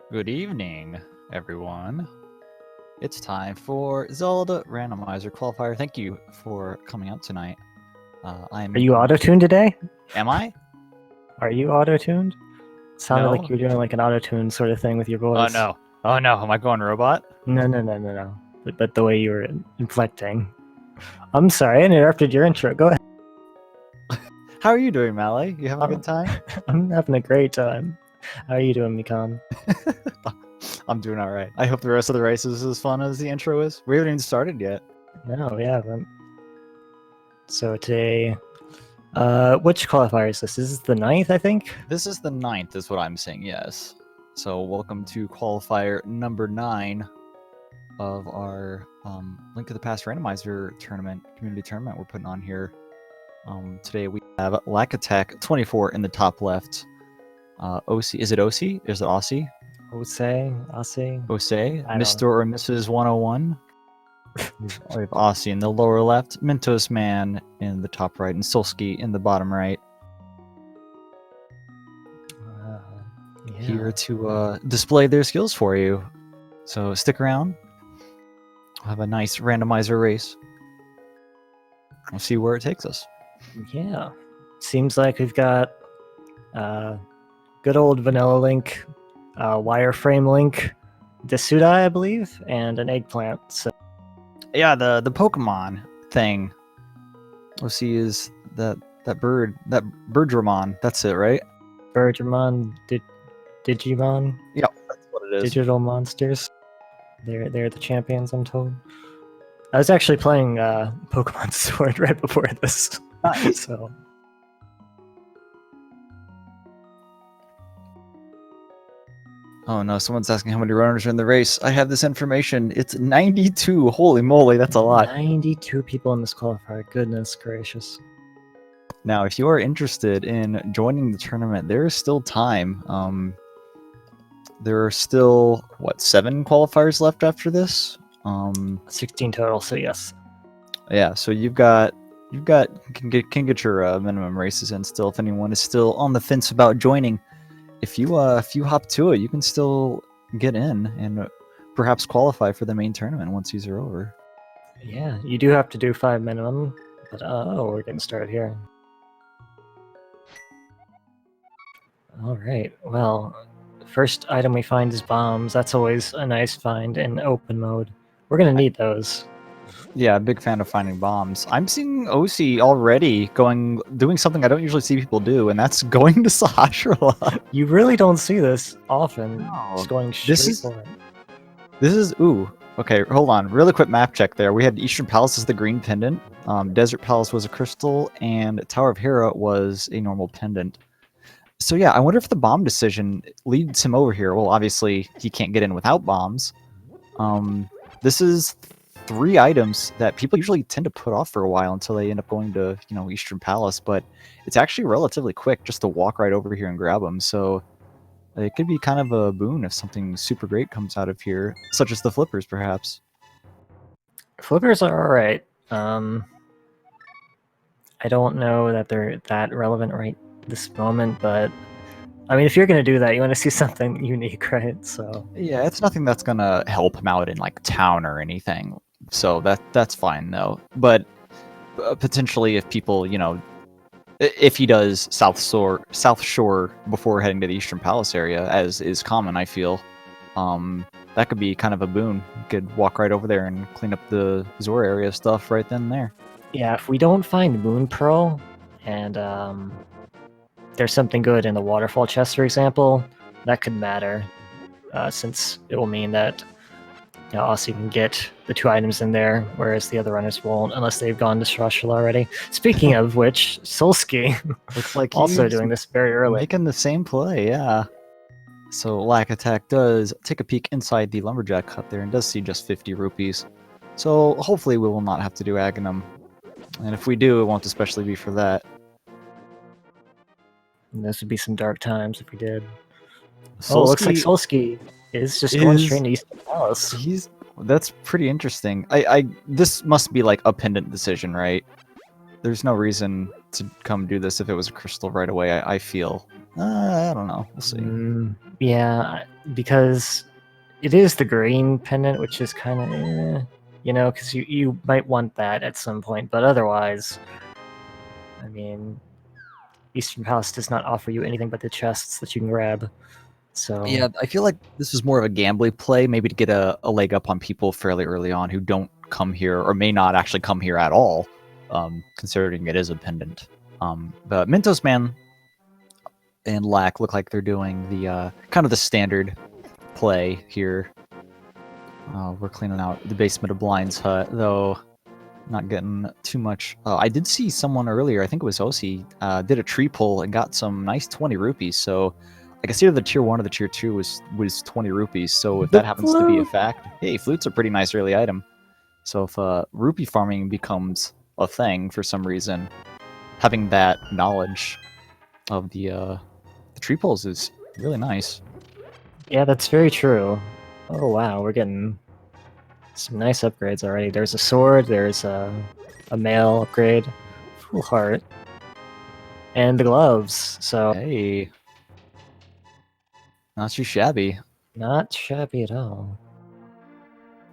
Good evening, everyone. It's time for Zelda Randomizer Qualifier. Thank you for coming out tonight. Are you auto-tuned today? Am I? Are you auto-tuned? Sounded No. like you were doing like an auto-tune sort of thing with your Oh voice. no. Oh no. Am I going robot? No. But the way you were inflecting. I'm sorry, I interrupted your intro. Go ahead. How are you doing, Mally? You having a good time? I'm having a great time. How are you doing, Mikan? I'm doing all right. I hope the rest of the race is as fun as the intro is. We haven't even started yet. No, we haven't. So today, which qualifier is this? This is the 9th, I think? This is the 9th, is what I'm saying, yes. So welcome to Qualifier number 9 of our Link to the Past Randomizer tournament, community tournament we're putting on here. Today we have Lack Attack 24 in the top left. OC, is it OC? Is it Aussie? Ose. Mr. or Mrs. 101. We have Aussie in the lower left, Mentos Man in the top right, and Solsky in the bottom right. Here to display their skills for you. So stick around. We'll have a nice randomizer race. We'll see where it takes us. Yeah. Seems like we've got good old vanilla Link, wireframe Link, Dasuda, I believe, and an eggplant. So yeah, the Pokemon thing. OC is that Birdramon. That's it, right? Birdramon, Digimon. Yep, that's what it is. Digital monsters. They're the champions, I'm told. I was actually playing Pokemon Sword right before this. Nice. So. Oh no, someone's asking how many runners are in the race. I have this information. It's 92. Holy moly, that's a lot. 92 people in this qualifier. Goodness gracious. Now, if you are interested in joining the tournament, there is still time. There are still, what, 7 qualifiers left after this? 16 total, so yes. Yeah, so you can get your minimum races in still if anyone is still on the fence about joining. If you hop to it, you can still get in and perhaps qualify for the main tournament once these are over. Yeah, you do have to do 5 minimum, but we're getting started here. Alright, well, the first item we find is bombs. That's always a nice find in open mode. We're gonna need those. Yeah, big fan of finding bombs. I'm seeing OC already doing something I don't usually see people do, and that's going to Sahasrahla. You really don't see this often. No. Just going straight for it. This is okay, hold on. Really quick map check there. We had Eastern Palace as the green pendant, Desert Palace was a crystal, and Tower of Hera was a normal pendant. So yeah, I wonder if the bomb decision leads him over here. Well, obviously he can't get in without bombs. This is 3 items that people usually tend to put off for a while until they end up going to, Eastern Palace, but it's actually relatively quick just to walk right over here and grab them. So it could be kind of a boon if something super great comes out of here, such as the flippers, perhaps. Flippers are alright. I don't know that they're that relevant right this moment, but I mean, if you're going to do that, you want to see something unique, right? So yeah, it's nothing that's going to help him out in like town or anything. So that's fine though. But potentially if people, if he does South Shore before heading to the Eastern Palace area, as is common, I feel, that could be kind of a boon. You could walk right over there and clean up the Zora area stuff right then and there. Yeah, if we don't find Moon Pearl, and there's something good in the waterfall chest, for example, that could matter, since it will mean that Aussie can get the 2 items in there, whereas the other runners won't, unless they've gone to Shrashal already. Speaking of which, Solsky looks like also doing this very early. Making the same play, yeah. So Lack Attack does take a peek inside the Lumberjack hut there and does see just 50 rupees. So hopefully we will not have to do Aghanim. And if we do, it won't especially be for that. And those would be some dark times if we did. Solsky looks like Solsky is just going straight into Eastern Palace. That's pretty interesting. This must be like a pendant decision, right? There's no reason to come do this if it was a crystal right away, I feel. I don't know. We'll see. Yeah, because it is the green pendant, which is kind of, because you might want that at some point, but otherwise, I mean, Eastern Palace does not offer you anything but the chests that you can grab. So Yeah, I feel like this is more of a gambling play, maybe to get a leg up on people fairly early on who don't come here or may not actually come here at all, considering it is a pendant. But Mentos Man and Lack look like they're doing the kind of the standard play here. We're cleaning out the basement of Blind's hut, though not getting too much. I did see someone earlier, I think it was Osi, did a tree pull and got some nice 20 rupees. So I guess either the tier 1 or the tier 2 was 20 rupees. So if the that happens to be a flute! fact, hey, flute's a pretty nice early item. So if rupee farming becomes a thing for some reason, having that knowledge of the tree pulls is really nice. Yeah, that's very true. Oh wow, we're getting some nice upgrades already. There's a sword, there's a mail upgrade, full heart, and the gloves. So Hey, not too shabby. not shabby at all.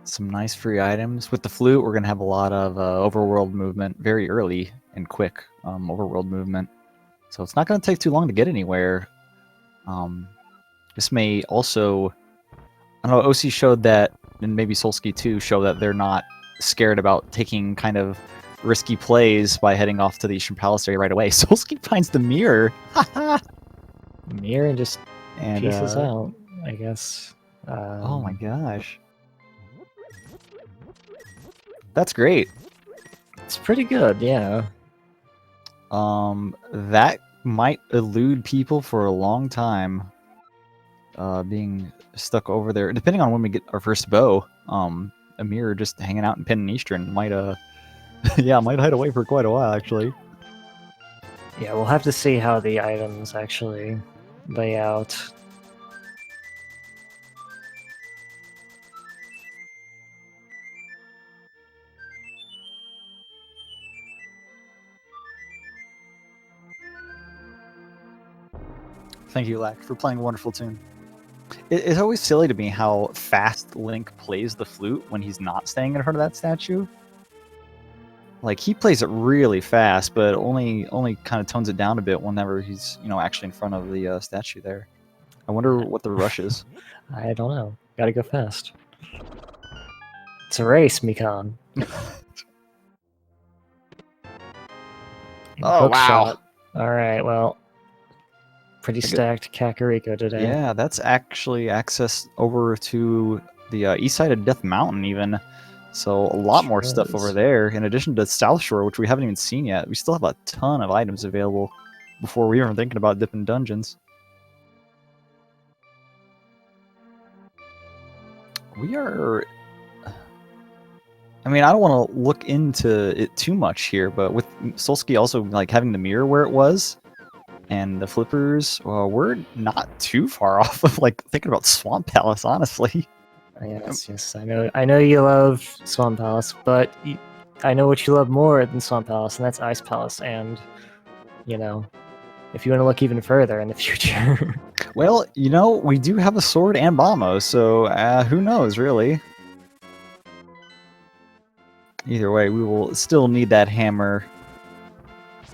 Some nice free items. With the flute, we're going to have a lot of overworld movement very early and quick overworld movement. So it's not going to take too long to get anywhere. This may also... I don't know, OC showed that, and maybe Solsky too, show that they're not scared about taking kind of risky plays by heading off to the Eastern Palace area right away. Solsky finds the mirror! Mirror and just and pieces out, I guess. oh my gosh. That's great. It's pretty good, yeah. That might elude people for a long time. Being stuck over there, depending on when we get our first bow. A mirror just hanging out in Penn and Eastern might yeah, might hide away for quite a while actually. Yeah, we'll have to see how the items actually lay out. Thank you, Lack, for playing a wonderful tune. It's always silly to me how fast Link plays the flute when he's not staying in front of that statue. Like, he plays it really fast, but only kind of tones it down a bit whenever he's, actually in front of the statue there. I wonder what the rush is. I don't know. Gotta go fast. It's a race, Mikan. Oh, wow. Alright, well, pretty stacked Kakariko today. Yeah, that's actually access over to the east side of Death Mountain even. So a lot more stuff over there, in addition to South Shore, which we haven't even seen yet. We still have a ton of items available before we even thinking about dipping dungeons. We are... I mean, I don't want to look into it too much here, but with Solsky also like having the mirror where it was, and the flippers, we're not too far off of like thinking about Swamp Palace, honestly. Yes. I know you love Swamp Palace, but I know what you love more than Swamp Palace, and that's Ice Palace. And if you want to look even further in the future, well, we do have a sword and Bombo, so who knows, really. Either way, we will still need that hammer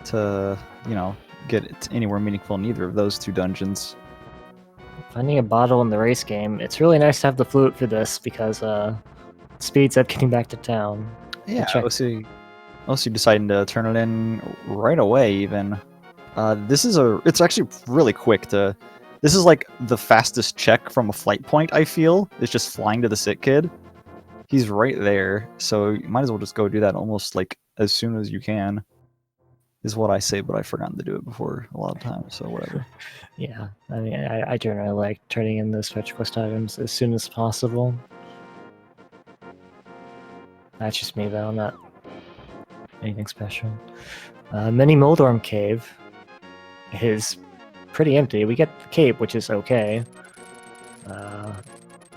to, get it anywhere meaningful in either of those two dungeons. Finding a bottle in the race game, it's really nice to have the flute for this because speeds up getting back to town. Yeah, OC deciding to turn it in right away even. It's actually really quick to... This is like the fastest check from a flight point, I feel. It's just flying to the Sit Kid. He's right there, so you might as well just go do that almost like as soon as you can. Is what I say, but I've forgotten to do it before a lot of times, so whatever. Yeah, I mean, I generally like turning in those fetch quest items as soon as possible. That's just me, though. I'm not anything special. Mini Moldorm Cave is pretty empty. We get the cape, which is okay.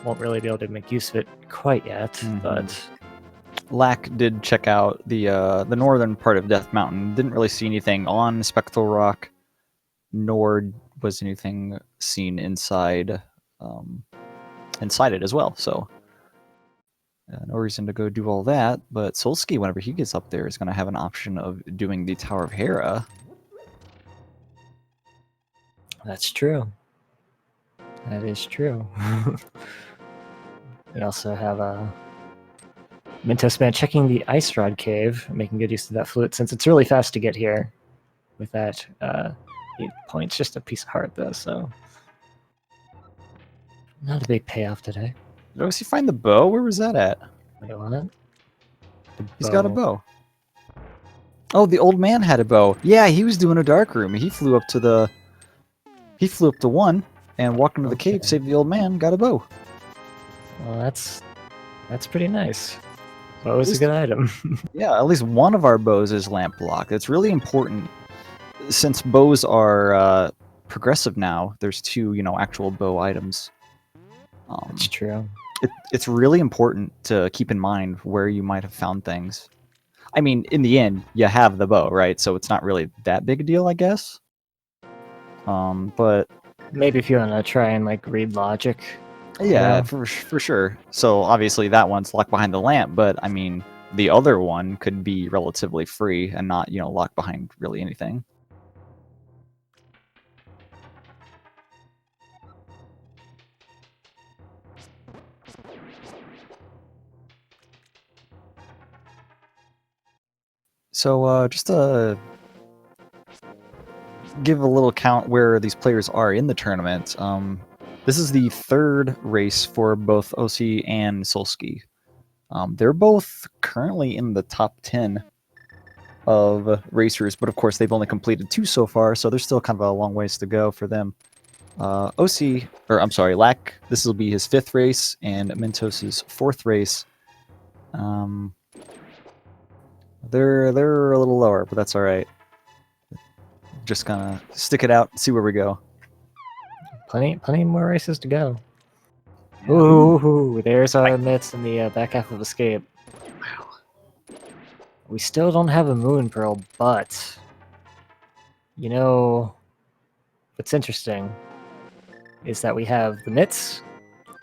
Won't really be able to make use of it quite yet, but... Lack did check out the northern part of Death Mountain. Didn't really see anything on Spectral Rock. nor was anything seen inside inside it as well. So no reason to go do all that. But Solsky, whenever he gets up there, is going to have an option of doing the Tower of Hera. That's true. That is true. We also have Mintos Man checking the Ice Rod Cave, making good use of that flute, since it's really fast to get here. With that 8 points, just a piece of heart though, so not a big payoff today. Did he find the bow? Where was that at? Wait, what? He's got a bow. Oh, the old man had a bow. Yeah, he was doing a dark room. He flew up to 1 and walked into the cave, saved the old man, got a bow. Well, that's pretty nice. Bow is a good item. Yeah, at least one of our bows is lamp block. It's really important since bows are progressive now. There's 2, actual bow items. That's true. It's really important to keep in mind where you might have found things. I mean, in the end, you have the bow, right? So it's not really that big a deal, I guess. But maybe if you want to try and like read logic. Yeah, for sure. So obviously that one's locked behind the lamp, but I mean, the other one could be relatively free and not, locked behind really anything. So just to give a little count where these players are in the tournament, this is the 3rd race for both OC and Solsky. They're both currently in the top 10 of racers, but of course they've only completed 2 so far, so there's still kind of a long ways to go for them. Lack, this will be his 5th race, and Mentos' 4th race. They're a little lower, but that's all right. Just gonna stick it out, see where we go. Plenty more races to go. Ooh, there's our mitts in the back half of Escape. Wow. We still don't have a Moon Pearl, but what's interesting is that we have the mitts,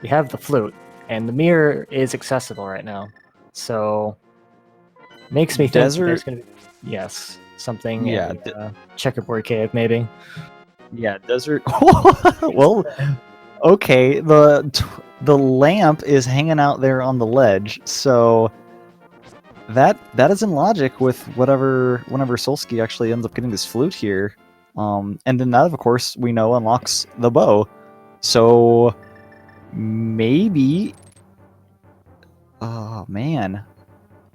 we have the flute, and the mirror is accessible right now. So makes me think there's gonna be something. Yeah, checkerboard cave maybe. Yeah, desert. Well, okay. The lamp is hanging out there on the ledge, so that is in logic with whenever Solsky actually ends up getting this flute here, and then that of course we know unlocks the bow. So maybe, oh man,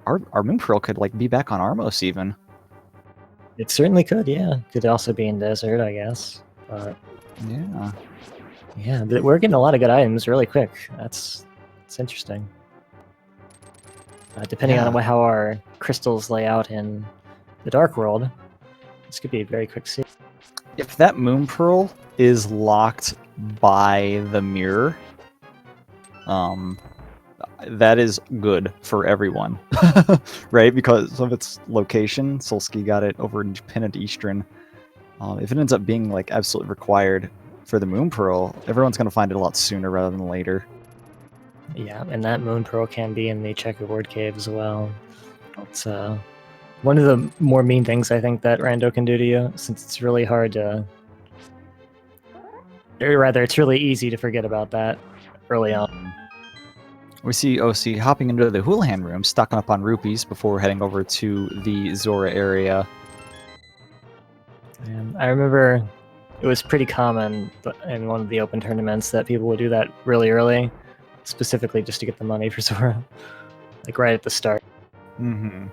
our Moon Pearl could like be back on Armos even. It certainly could, yeah. Could also be in desert, I guess. But yeah, we're getting a lot of good items really quick. It's interesting. Depending on how our crystals lay out in the Dark World, this could be a very quick scene. If that Moon Pearl is locked by the mirror, that is good for everyone, right? Because of its location. Solsky got it over in Pennant Eastern. If it ends up being like absolutely required for the Moon Pearl, everyone's going to find it a lot sooner rather than later. Yeah, and that Moon Pearl can be in the Checkerboard Cave as well. It's one of the more mean things I think that Rando can do to you, since it's really hard to... Or rather, it's really easy to forget about that early on. We see OC hopping into the Houlihan room, stocking up on rupees before heading over to the Zora area. And I remember it was pretty common in one of the open tournaments that people would do that really early, specifically just to get the money for Zora, like right at the start. Mm-hmm.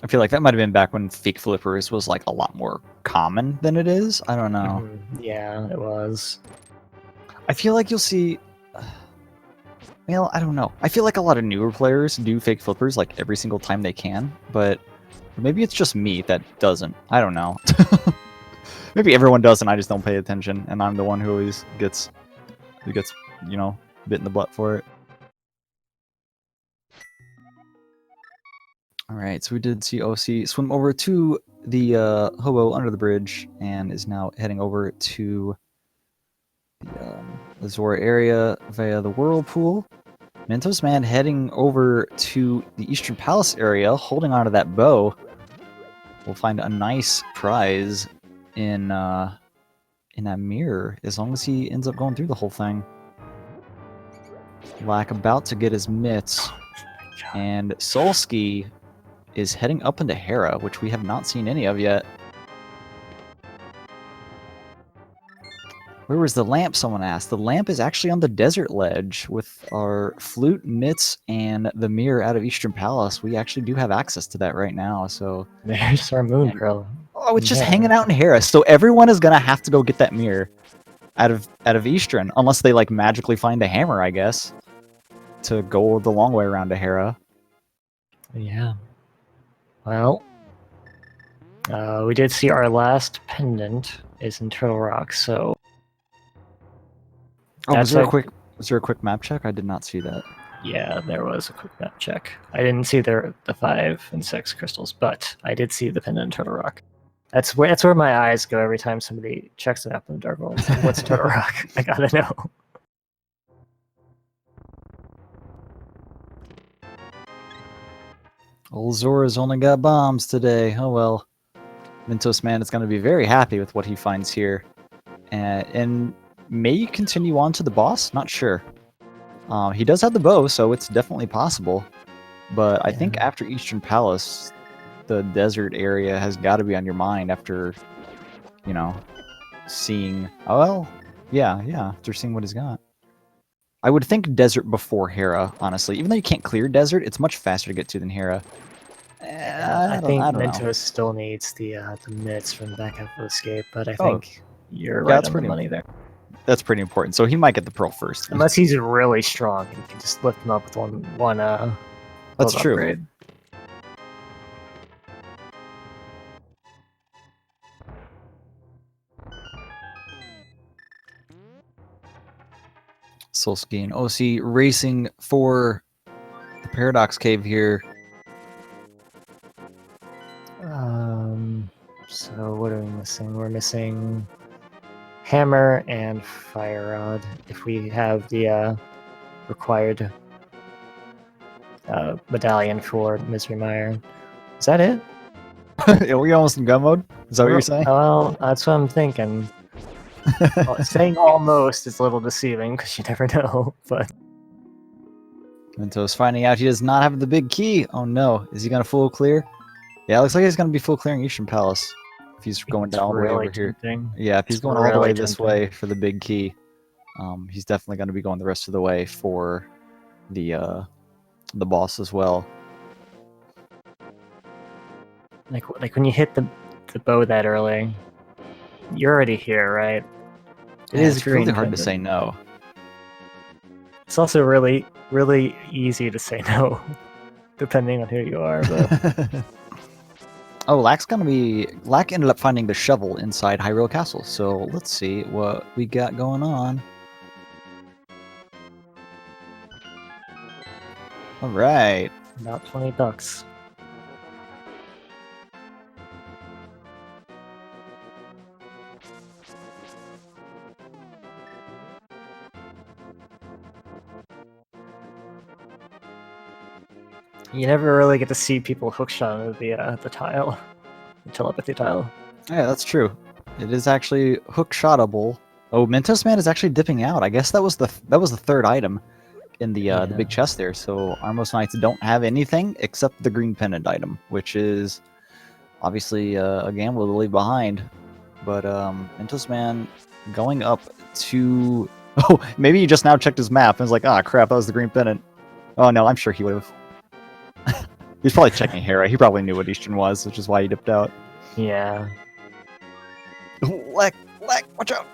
I feel like that might have been back when fake flippers was like a lot more common than it is. I don't know. Mm-hmm. Yeah, it was. I feel like you'll see... Well, I don't know. I feel like a lot of newer players do fake flippers like every single time they can, but maybe it's just me that doesn't. I don't know. Maybe everyone does and I just don't pay attention, and I'm the one who always gets, bit in the butt for it. All right, so we did see OC swim over to the hobo under the bridge and is now heading over to the Zora area via the whirlpool. Mentos Man heading over to the Eastern Palace area, holding onto that bow. We'll find a nice prize in that mirror, as long as he ends up going through the whole thing. Lack about to get his mitts, and Solski is heading up into Hera, which we have not seen any of yet. Where was the lamp, someone asked? The lamp is actually on the desert ledge with our flute, mitts, and the mirror out of Eastern Palace. We actually do have access to that right now, so... There's our moon And- pearl. Oh, it's just Yeah. hanging out in Hera, so everyone is gonna have to go get that mirror out of Eastern, unless they, like, magically find a hammer, I guess, to go the long way around to Hera. Yeah. Well, we did see our last pendant is in Turtle Rock, so Oh, was That's there a like- quick map check? I did not see that. yeah, there was a quick map check. I didn't see the 5 and 6 crystals, but I did see the pendant in Turtle Rock. That's where my eyes go every time somebody checks the map in the Dark World. What's Turtle Rock? I gotta know. Old Zora's only got bombs today. Oh well. Mentos Man is going to be very happy with what he finds here. And may continue on to the boss? Not sure. He does have the bow, so it's definitely possible. But I think Yeah. after Eastern Palace, the desert area has got to be on your mind after, you know, seeing... Oh, well, yeah, after seeing what he's got. I would think desert before Hera, honestly. Even though you can't clear desert, it's much faster to get to than Hera. I think don't know. Mentos still needs the mitts from the back half of Escape, but I Oh, think you're yeah, right that's on the pretty- money there. That's pretty important. So he might get the pearl first. Unless he's really strong, you can just lift him up with one That's build true. upgrade. Solski and OC racing for the Paradox Cave here. So what are we missing? We're missing hammer and fire rod. If we have the required medallion for Misery Mire, is that it? Are we almost in gun mode? Is that what you're saying? Well, that's what I'm thinking. Well, saying almost is a little deceiving because you never know. But Mentos finding out he does not have the big key. Oh no. Is he going to full clear? Yeah, it looks like he's going to be full clearing Eastern Palace. If he's going it's down all the way really over here. tempting. Yeah, if he's It's going all the really way this tempting. way for the big key, he's definitely going to be going the rest of the way for the boss as well. Like when you hit the bow that early, you're already here, right? It is It's really green hard to pendant. say no. It's also really, really easy to say no, depending on who you are. But Oh, Lack ended up finding the shovel inside Hyrule Castle, so let's see what we got going on. Alright. about $20. You never really get to see people hookshot into the tile, the telepathy tile. Yeah, that's true. It is actually hook-shotable. Oh, Mentos Man is actually dipping out. I guess that was the third item in the Yeah. big chest there. So Armos Knights don't have anything except the green pendant item, which is obviously a gamble to leave behind. But Mentos Man going up to... Oh, maybe he just now checked his map and was like, ah, crap, that was the green pendant. Oh, no, I'm sure he would have. He's probably checking Hera. He probably knew what Eastern was, which is why he dipped out. Yeah. Lack, watch out!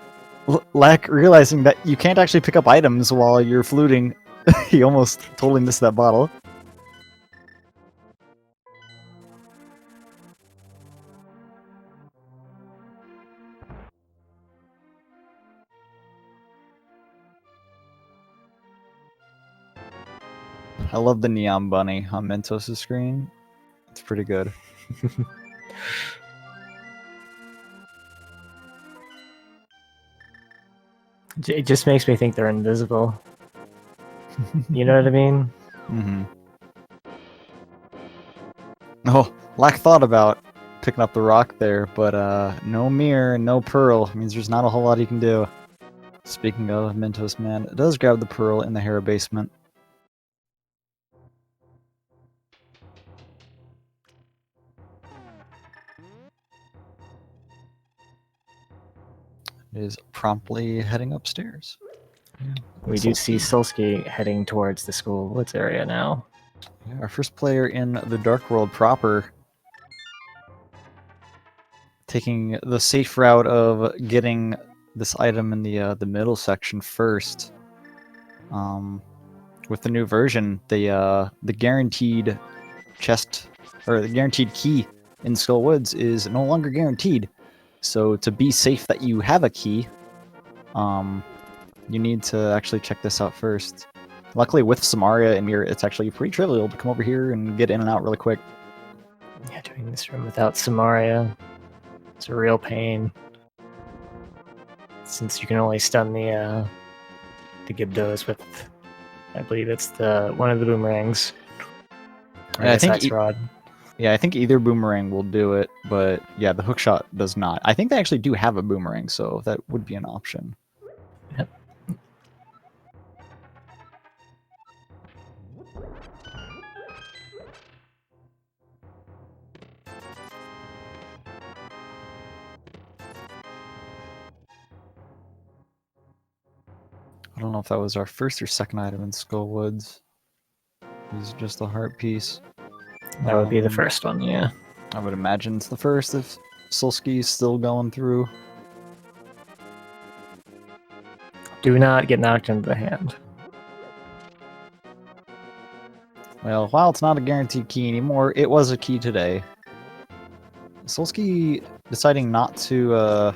Lack realizing that you can't actually pick up items while you're fluting. He almost totally missed that bottle. I love the neon bunny on Mentos' screen. It's pretty good. It just makes me think they're invisible. You know what I mean? Mm-hmm. Oh, lack thought about picking up the rock there, but no mirror, no pearl means there's not a whole lot you can do. Speaking of, Mentos Man does grab the pearl in the Hera basement. Is promptly heading upstairs. We do see Solsky heading towards the School of Woods area now. Yeah, our first player in the Dark World proper, taking the safe route of getting this item in the middle section first. With the new version, the guaranteed chest or the guaranteed key in Skull Woods is no longer guaranteed. So to be safe that you have a key, you need to actually check this out first. Luckily, with Samaria and Mirror, it's actually pretty trivial to come over here and get in and out really quick. Yeah, doing this room without Samaria, it's a real pain. Since you can only stun the Gibdos with, I believe it's one of the boomerangs. Yeah, I think rod. Yeah, I think either boomerang will do it, but yeah, the hookshot does not. I think they actually do have a boomerang, so that would be an option. Yep. I don't know if that was our first or second item in Skull Woods. This is just a heart piece. That would be the first one, yeah. I would imagine it's the first if Solsky's still going through. Do not get knocked into the hand. Well, while it's not a guaranteed key anymore, it was a key today. Solsky deciding not to, well,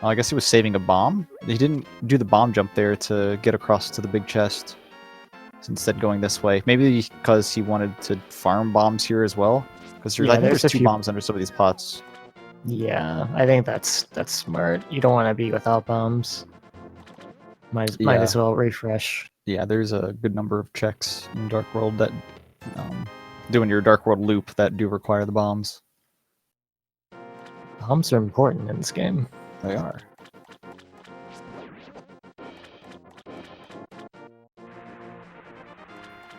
I guess he was saving a bomb. He didn't do the bomb jump there to get across to the big chest. Instead going this way. Maybe because he wanted to farm bombs here as well. Because I think there's two bombs under some of these pots. Yeah, I think that's smart. You don't want to be without bombs. Might as well refresh. Yeah, there's a good number of checks in Dark World that doing your Dark World loop that do require the bombs. Bombs are important in this game. They are.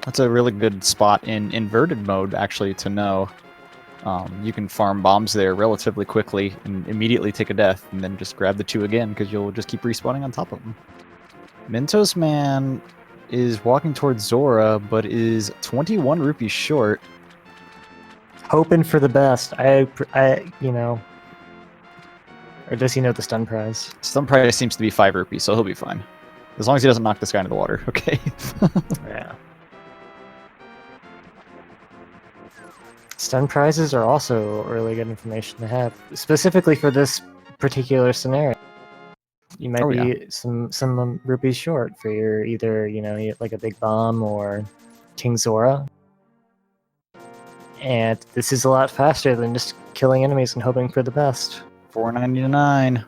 That's a really good spot in inverted mode, actually, to know. You can farm bombs there relatively quickly and immediately take a death, and then just grab the two again, because you'll just keep respawning on top of them. Mentos Man is walking towards Zora, but is 21 rupees short. Hoping for the best. You know... Or does he know the stun prize? Stun prize seems to be 5 rupees, so he'll be fine. As long as he doesn't knock this guy into the water, okay? Yeah. Stun prizes are also really good information to have, specifically for this particular scenario. You might be some rupees short for your either, you know, like a big bomb or King Zora. And this is a lot faster than just killing enemies and hoping for the best. $4.99.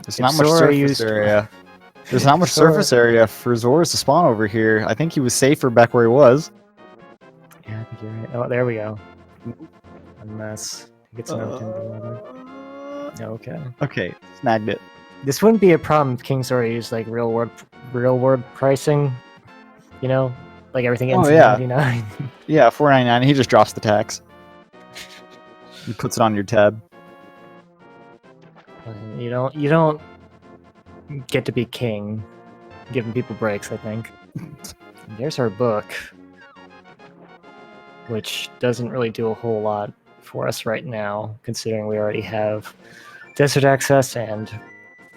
There's not much surface area. There's not much surface area for Zoras to spawn over here. I think he was safer back where he was. Yeah, I think you're right. Oh, there we go. Unless he gets knocked into the water. Okay. Okay, snagged it. This wouldn't be a problem if King Zora used like real world pricing. You know, like everything ends at 99. Yeah, $4.99. He just drops the tax. He puts it on your tab. You don't get to be king, giving people breaks, I think. There's our book, which doesn't really do a whole lot for us right now, considering we already have desert access and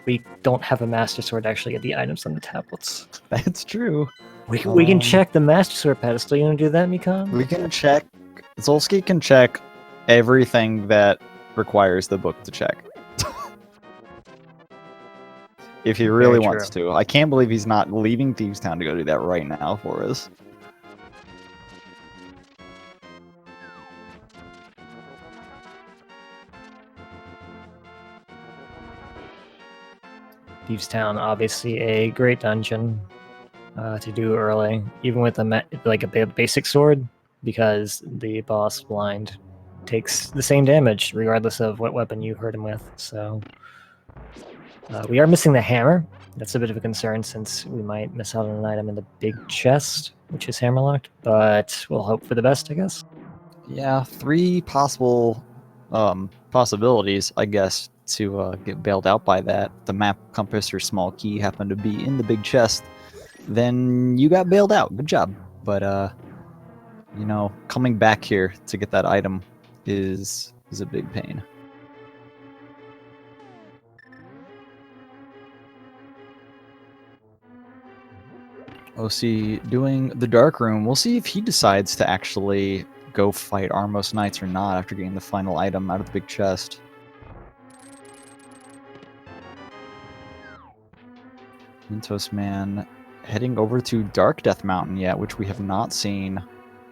we don't have a Master Sword to actually get the items on the tablets. That's true. We can check the Master Sword pedestal. You want to do that, Mikon? We can check. Zolsky can check everything that requires the book to check. if he really Very wants to. I can't believe he's not leaving Thieves Town to go do that right now for us. Thieves Town, obviously a great dungeon to do early, even with a basic sword, because the boss blind takes the same damage regardless of what weapon you hurt him with. So we are missing the hammer. That's a bit of a concern since we might miss out on an item in the big chest, which is hammerlocked. But we'll hope for the best, I guess. Yeah, 3 possible possibilities, I guess, to get bailed out by that. The map, compass, or small key happened to be in the big chest. Then you got bailed out. Good job. But you know, coming back here to get that item is a big pain. OC doing the dark room. We'll see if he decides to actually go fight Armos Knights or not after getting the final item out of the big chest. Mintos Man heading over to Dark Death Mountain yet, which we have not seen.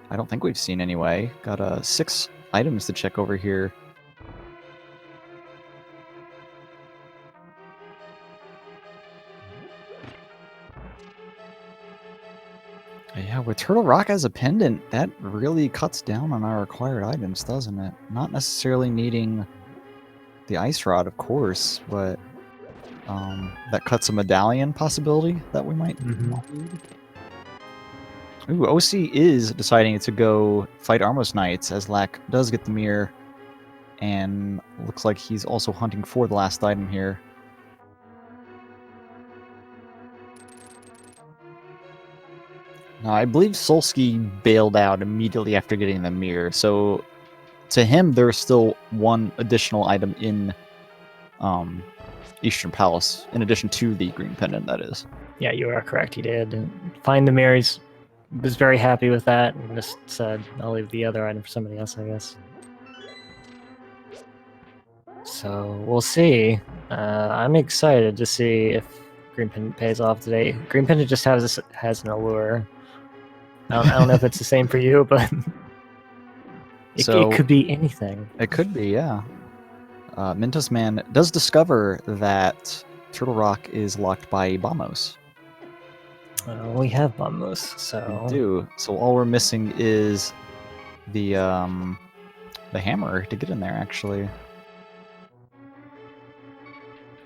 I don't think we've seen anyway. Got 6 items to check over here. Yeah, with Turtle Rock as a pendant, that really cuts down on our required items, doesn't it? Not necessarily needing the Ice Rod, of course, but that cuts a medallion possibility that we might need. Ooh, OC is deciding to go fight Armos Knights, as Lack does get the mirror, and looks like he's also hunting for the last item here. Now, I believe Solsky bailed out immediately after getting the mirror, so to him, there's still one additional item in Eastern Palace, in addition to the green pendant, that is. Yeah, you are correct. He did find the mirrors. Was very happy with that, and just said, "I'll leave the other item for somebody else, I guess." So we'll see. I'm excited to see if Green Pendant pays off today. Green Pendant just has an allure. I don't know if it's the same for you, but it could be anything. It could be, yeah. Mintos Man does discover that Turtle Rock is locked by Bamos. We have Bamos, so We do. So all we're missing is the hammer to get in there, actually.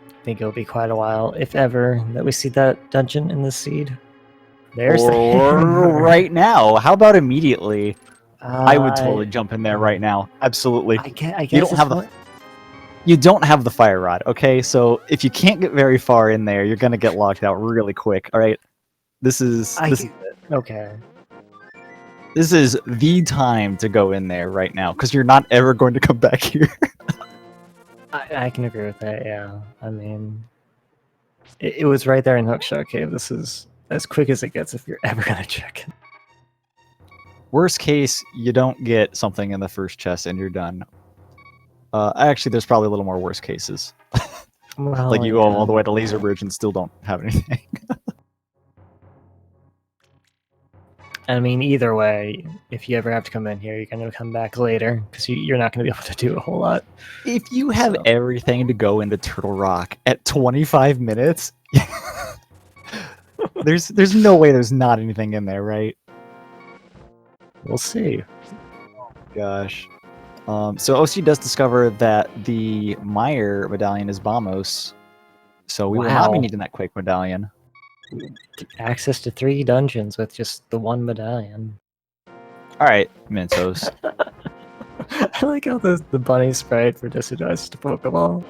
I think it'll be quite a while, if ever, that we see that dungeon in the seed. There's the hammer. Right now. How about immediately? I would totally I jump in there right now. Absolutely. guess You don't have you don't have the fire rod, okay? So if you can't get very far in there, you're gonna get locked out really quick. All right. This is okay. This is the time to go in there right now, because you're not ever going to come back here. I can agree with that, yeah. I mean, it was right there in Hookshot Cave. This is as quick as it gets if you're ever going to check it. Worst case, you don't get something in the first chest and you're done. Actually, there's probably a little more worst cases. Well, like you go all the way to Laser Bridge and still don't have anything. I mean, either way, if you ever have to come in here, you're going to come back later, because you're not going to be able to do a whole lot. If you have everything to go into Turtle Rock at 25 minutes, there's no way there's not anything in there, right? We'll see. Oh my gosh. So OC does discover that the Meyer medallion is Bamos, so we will not be needing that Quake medallion. Access to 3 dungeons with just the 1 medallion. Alright, Mentos. I like how the bunny sprite for Dissidus to Pokeball.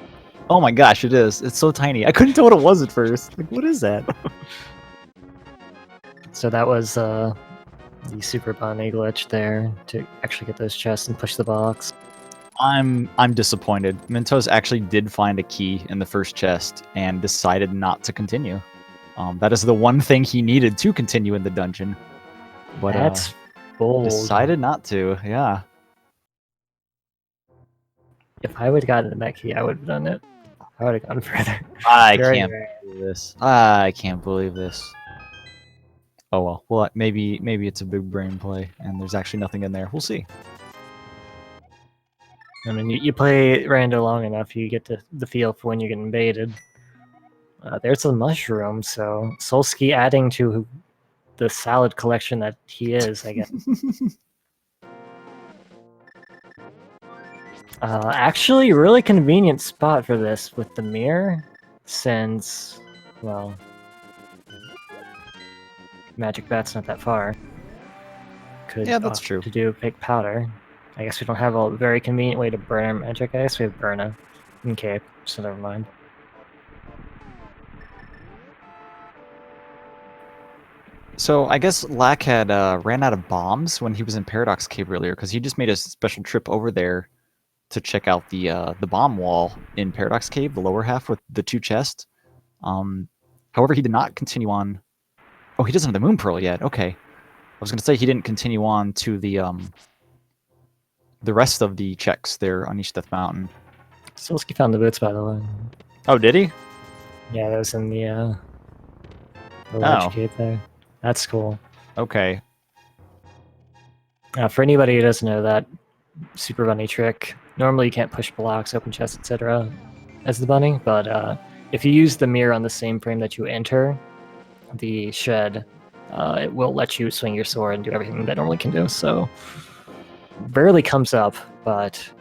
Oh my gosh, it is. It's so tiny. I couldn't tell what it was at first. Like, what is that? So that was the Super Bunny glitch there to actually get those chests and push the box. I'm disappointed. Mentos actually did find a key in the first chest and decided not to continue. That is the one thing he needed to continue in the dungeon. But that's bold. Decided not to, yeah. If I would have gotten that key, I would have done it. I would have gone further. I Very can't rare. believe this. I can't believe this. Oh well. Well, maybe it's a big brain play, and there's actually nothing in there. We'll see. I mean, you play Rando long enough, you get the feel for when you're getting baited. There's a mushroom, so Solski adding to the salad collection that he is, I guess. Actually, really convenient spot for this with the mirror, since, well, Magic Bat's not that far. Could Yeah, that's true. to do fake powder. I guess we don't have a very convenient way to burn our magic. I guess we have Burna and Cape, so never mind. So I guess Lack had ran out of bombs when he was in Paradox Cave earlier, because he just made a special trip over there to check out the bomb wall in Paradox Cave, the lower half with the 2 chests. However, he did not continue on. Oh, he doesn't have the Moon Pearl yet. Okay, I was gonna say he didn't continue on to the rest of the checks there on East Death Mountain. Solski found the boots, by the way. Oh, did he? Yeah, that was in the large Oh. cave there. That's cool. Okay. For anybody who doesn't know that super bunny trick, normally you can't push blocks, open chests, etc. as the bunny, but if you use the mirror on the same frame that you enter the shed, it will let you swing your sword and do everything that normally can do. So rarely comes up, but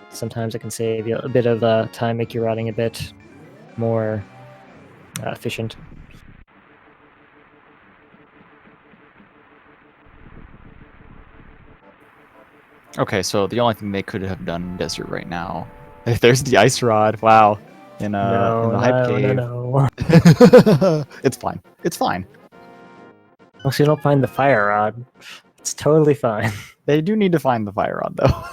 sometimes it can save you a bit of time, make your routing a bit more efficient. Okay, so the only thing they could have done in Desert right now. There's the ice rod. Wow. In the hype cave. No. It's fine. It's fine. Once you don't find the fire rod, it's totally fine. They do need to find the fire rod though.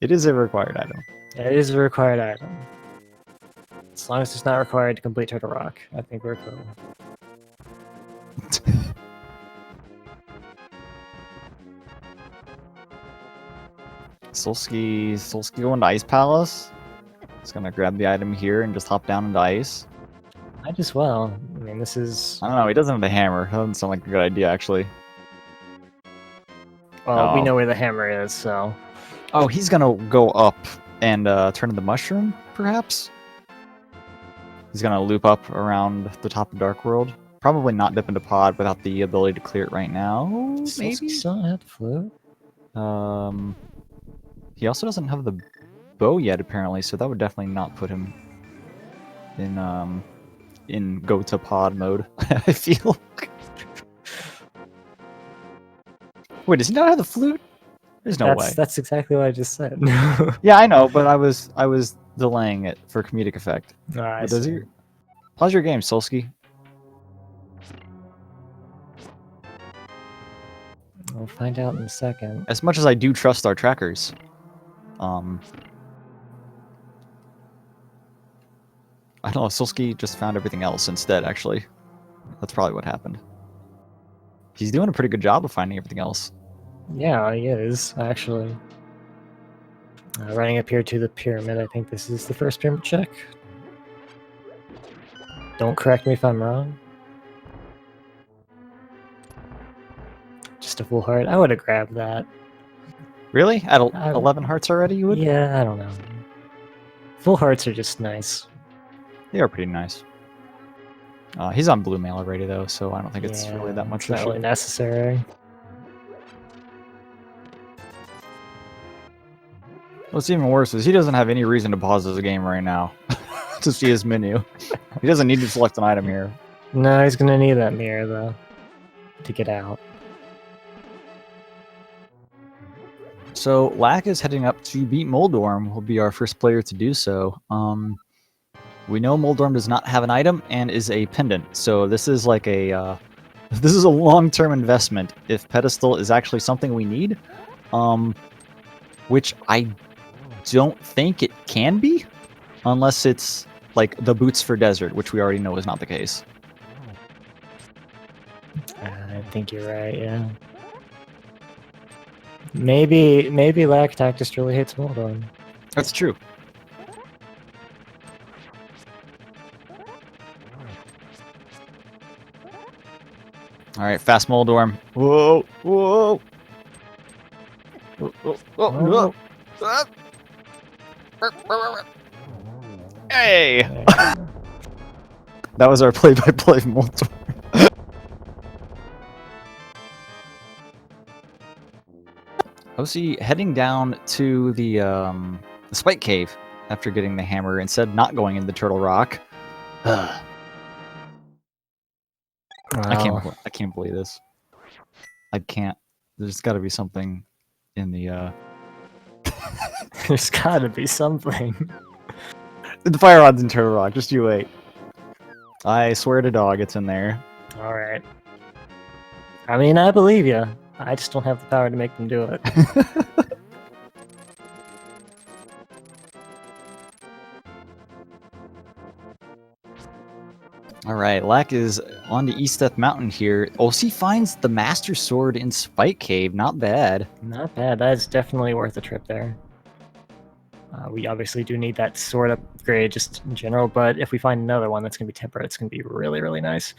It is a required item. It is a required item. As long as it's not required to complete Turtle Rock, I think we're cool. Solski going to Ice Palace. He's gonna grab the item here and just hop down into ice. Might as well. I mean, this is... I don't know, he doesn't have the hammer. That doesn't sound like a good idea, actually. Well, we Oh. know where the hammer is, so... Oh, he's gonna go up and turn into mushroom, perhaps? He's gonna loop up around the top of Dark World. Probably not dip into pod without the ability to clear it right now. Maybe? Still have the flute? He also doesn't have the bow yet, apparently, so that would definitely not put him in go to pod mode. I feel. Wait, does he not have the flute? There's no way. That's exactly what I just said. Yeah, I know, but I was delaying it for comedic effect. I But does see. he? Pause your game, Solski. We'll find out in a second. As much as I do trust our trackers, I don't know. Solski just found everything else instead. Actually, that's probably what happened. He's doing a pretty good job of finding everything else. Yeah, he is, actually. Running up here to the pyramid, I think this is the first pyramid check. Don't correct me if I'm wrong. Just a full heart. I would have grabbed that. Really? At I- 11 hearts already, you would? Yeah, I don't know. Full hearts are just nice. They are pretty nice. He's on blue mail already, though, so I don't think it's really that much It's not issue. really necessary. What's even worse is he doesn't have any reason to pause his game right now to see his menu. He doesn't need to select an item here. No, he's gonna need that mirror, though, to get out. So Lack is heading up to beat Moldorm. Will be our first player to do so. We know Moldorm does not have an item and is a pendant, so this is like a this is a long-term investment. If pedestal is actually something we need, which I don't think it can be, unless it's like the boots for desert, which we already know is not the case. I think you're right, yeah. Maybe Lactac just really hates Moldorm. That's true. All right, fast Moldorm. Whoa, whoa. Whoa, whoa, whoa, Oh. whoa. Hey! That was our play-by-play Moldorm. OC heading down to the Spike Cave after getting the hammer, instead not going into Turtle Rock. I Well, can't believe this. I can't. There's got to be something in the there's gotta be something. the fire rods in Turtle Rock. Just you wait. I swear to dog, it's in there. All right. I mean, I believe you. I just don't have the power to make them do it. All right, Lack is on the East Death Mountain here. OC finds the Master Sword in Spike Cave. Not bad. Not bad. That's definitely worth a trip there. We obviously do need that sword upgrade just in general, but if we find another one that's going to be temperate, it's going to be really, really nice.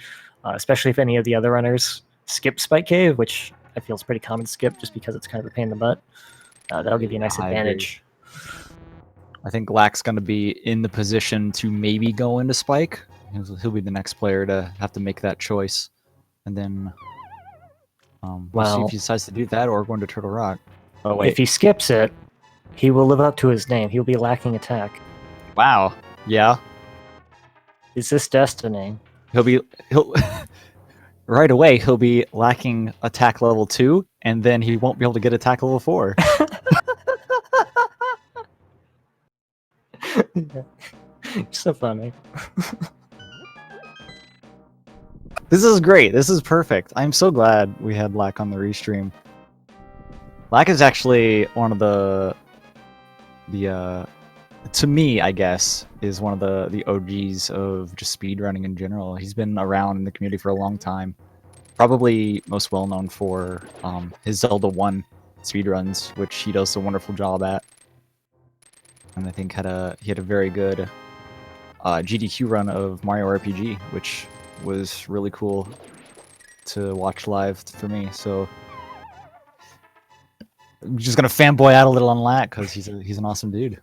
Especially if any of the other runners skip Spike Cave, which I feel is pretty common to skip just because it's kind of a pain in the butt. That'll give you a nice I agree. advantage. I think Lack's going to be in the position to maybe go into Spike. He'll be the next player to have to make that choice. And then we'll see if he decides to do that or going to Turtle Rock. Oh, wait. If he skips it, he will live up to his name. He'll be lacking attack. Wow. Yeah. Is this destiny? He'll right away he'll be lacking attack level 2, and then he won't be able to get attack level 4. So funny. This is great. This is perfect. I'm so glad we had Lack on the restream. Lack is actually one of the to me, I guess, is one of the OGs of just speedrunning in general. He's been around in the community for a long time. Probably most well known for his Zelda 1 speedruns, which he does a wonderful job at. And I think he had a very good GDQ run of Mario RPG, which was really cool to watch live for me. So I'm just gonna fanboy out a little on Lack because he's an awesome dude.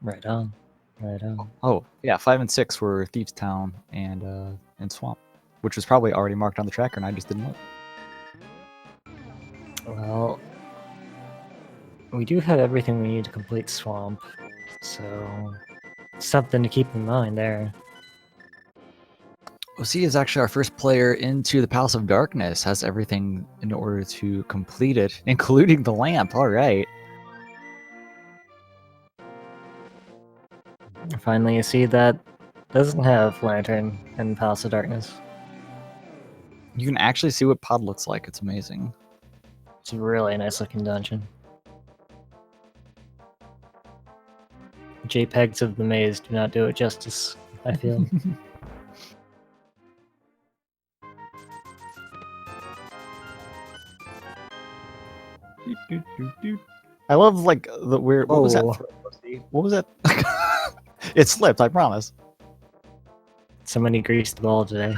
Right on. Right on. Oh yeah, 5 and 6 were Thieves Town and Swamp, which was probably already marked on the tracker, and I just didn't look. Well, we do have everything we need to complete Swamp, so something to keep in mind there. OC is actually our first player into the Palace of Darkness. Has everything in order to complete it, including the lamp. All right. Finally, you see that doesn't have Lantern in Palace of Darkness. You can actually see what Pod looks like. It's amazing. It's a really nice looking dungeon. JPEGs of the maze do not do it justice, I feel. I love like the weird. What was that? Oh. What was that? It slipped. I promise. Somebody greased the ball today.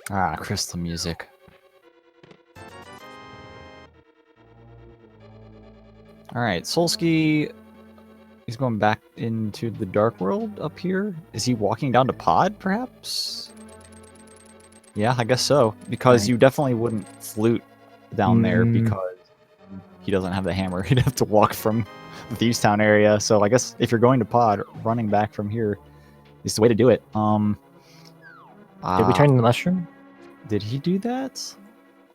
Ah, crystal music. All right, Solsky. He's going back into the Dark World up here. Is he walking down to Pod, perhaps? Yeah, I guess so. Because Right. you definitely wouldn't flute down there because he doesn't have the hammer. He'd have to walk from the Thieves Town area. So I guess if you're going to Pod, running back from here is the way to do it. Did we turn in the mushroom? Did he do that?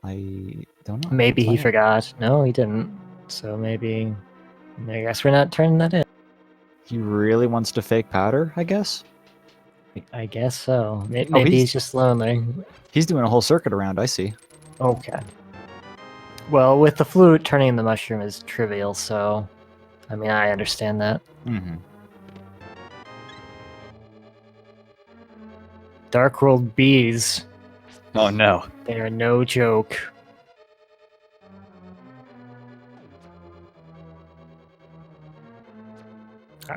I don't know. Maybe he forgot. No, he didn't. So maybe... I guess we're not turning that in. He really wants to fake powder, I guess? I guess so. Maybe he's just lonely. He's doing a whole circuit around, I see. Okay. Well, with the flute, turning the mushroom is trivial, so... I mean, I understand that. Mm-hmm. Dark World bees. Oh no. They are no joke.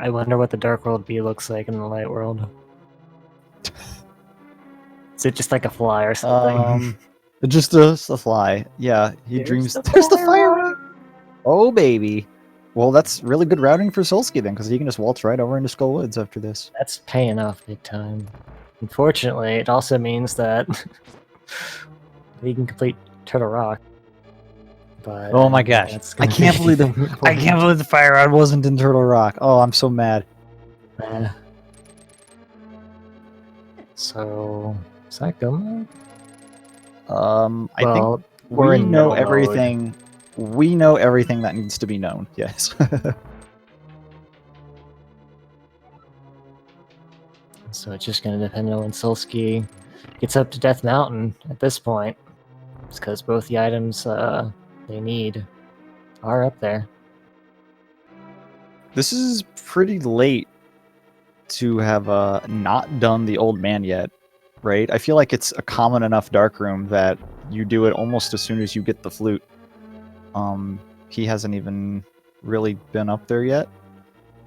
I wonder what the Dark World bee looks like in the Light World. Is it just like a fly or something? Just a fly. Yeah, he dreams. There's the fire. Oh baby. Well, that's really good routing for Solsky then, because he can just waltz right over into Skull Woods after this. That's paying off big time. Unfortunately, it also means that he can complete Turtle Rock. But Oh my gosh! that's I gonna can't be believe I can't believe the fire rod wasn't in Turtle Rock. Oh, I'm so mad. So is that go mode? I Well, think we're we in know no everything. We know everything that needs to be known. Yes. So it's just gonna depend on when Solsky gets up to Death Mountain at this point. It's because both the items they need are up there. This is pretty late to have not done the old man yet, right? I feel like it's a common enough dark room that you do it almost as soon as you get the flute. He hasn't even really been up there yet,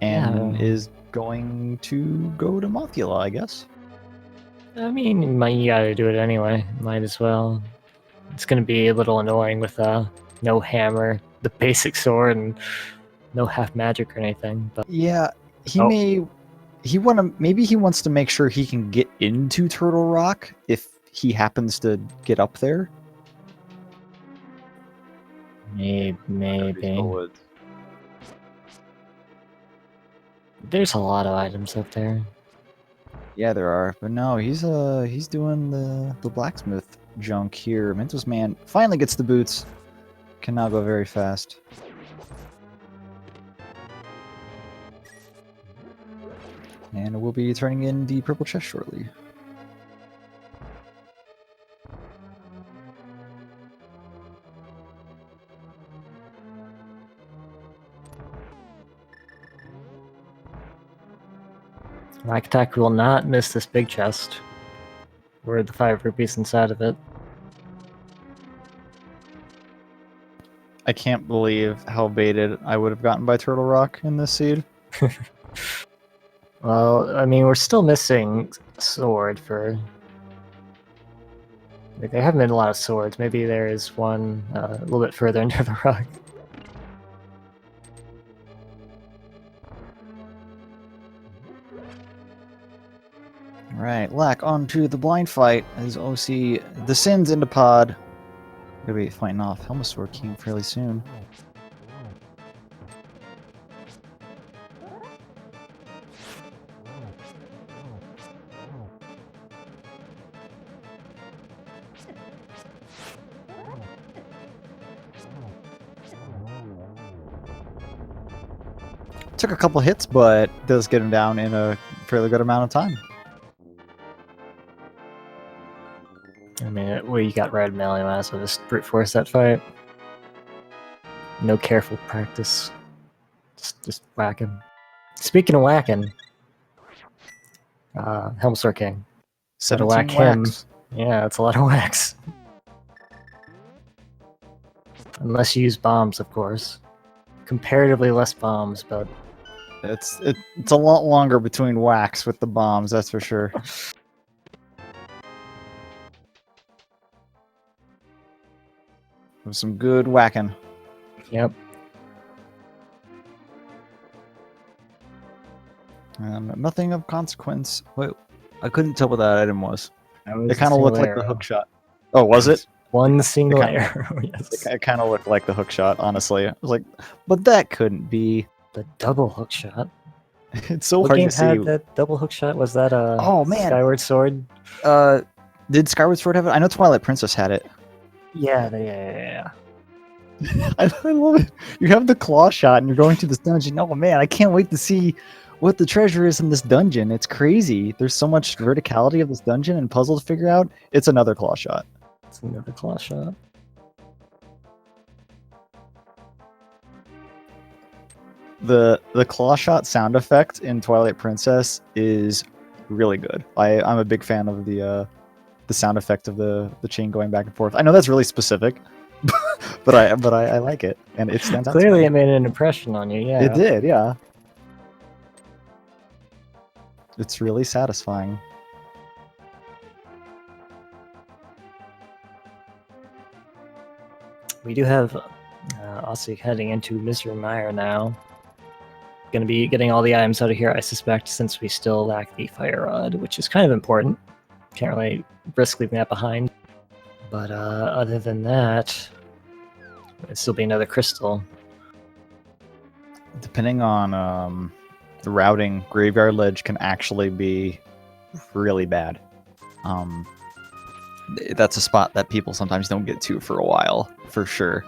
and is going to go to Mothula, I guess. I mean, you gotta do it anyway. Might as well. It's gonna be a little annoying with no hammer, the basic sword, and no half magic or anything. But yeah, maybe he wants to make sure he can get into Turtle Rock if he happens to get up there. Maybe. There's a lot of items up there. Yeah, there are, but no, he's doing the blacksmith junk here. Mentos Man finally gets the boots. Can now go very fast. And we'll be turning in the purple chest shortly. Attack will not miss this big chest. Or the 5 rupees inside of it. I can't believe how baited I would have gotten by Turtle Rock in this seed. Well, I mean, we're still missing a sword for... Like, there haven't been a lot of swords. Maybe there is one a little bit further into the rock. Alright, Lack onto the blind fight as OC descends into pod. Gonna be fighting off Helmasaur King fairly soon. Took a couple hits, but does get him down in a fairly good amount of time. I mean, we got Red Melee, so just brute force that fight. No careful practice. Just whack him. Speaking of whacking, Helmsor King. So to whack him, yeah, that's a lot of whacks. Unless you use bombs, of course. Comparatively less bombs, but it's a lot longer between whacks with the bombs, that's for sure. Some good whacking. Yep. Nothing of consequence. Wait, I couldn't tell what that item was. It kind of looked like the hook shot. Oh, was it? One single arrow, yes. It kind of looked like the hook shot, honestly. I was like, but that couldn't be. The double hook shot? It's so what hard game to see. had that double hook shot? Was that oh, man. Skyward Sword? Did Skyward Sword have it? I know Twilight Princess had it. Yeah. I love it. You have the claw shot and you're going through this dungeon. Oh man, I can't wait to see what the treasure is in this dungeon. It's crazy. There's so much verticality of this dungeon and puzzle to figure out. It's another claw shot. It's another claw shot. The claw shot sound effect in Twilight Princess is really good. I'm a big fan of the sound effect of the chain going back and forth. I know that's really specific, but I like it, and it stands out. Clearly, it made an impression on you. Yeah, it did. Yeah. It's really satisfying. We do have also heading into Misery Mire now. Going to be getting all the items out of here, I suspect, since we still lack the Fire Rod, which is kind of important. Can't really risk leaving that behind. But other than that, it'll still be another crystal. Depending on the routing, Graveyard Ledge can actually be really bad. That's a spot that people sometimes don't get to for a while, for sure.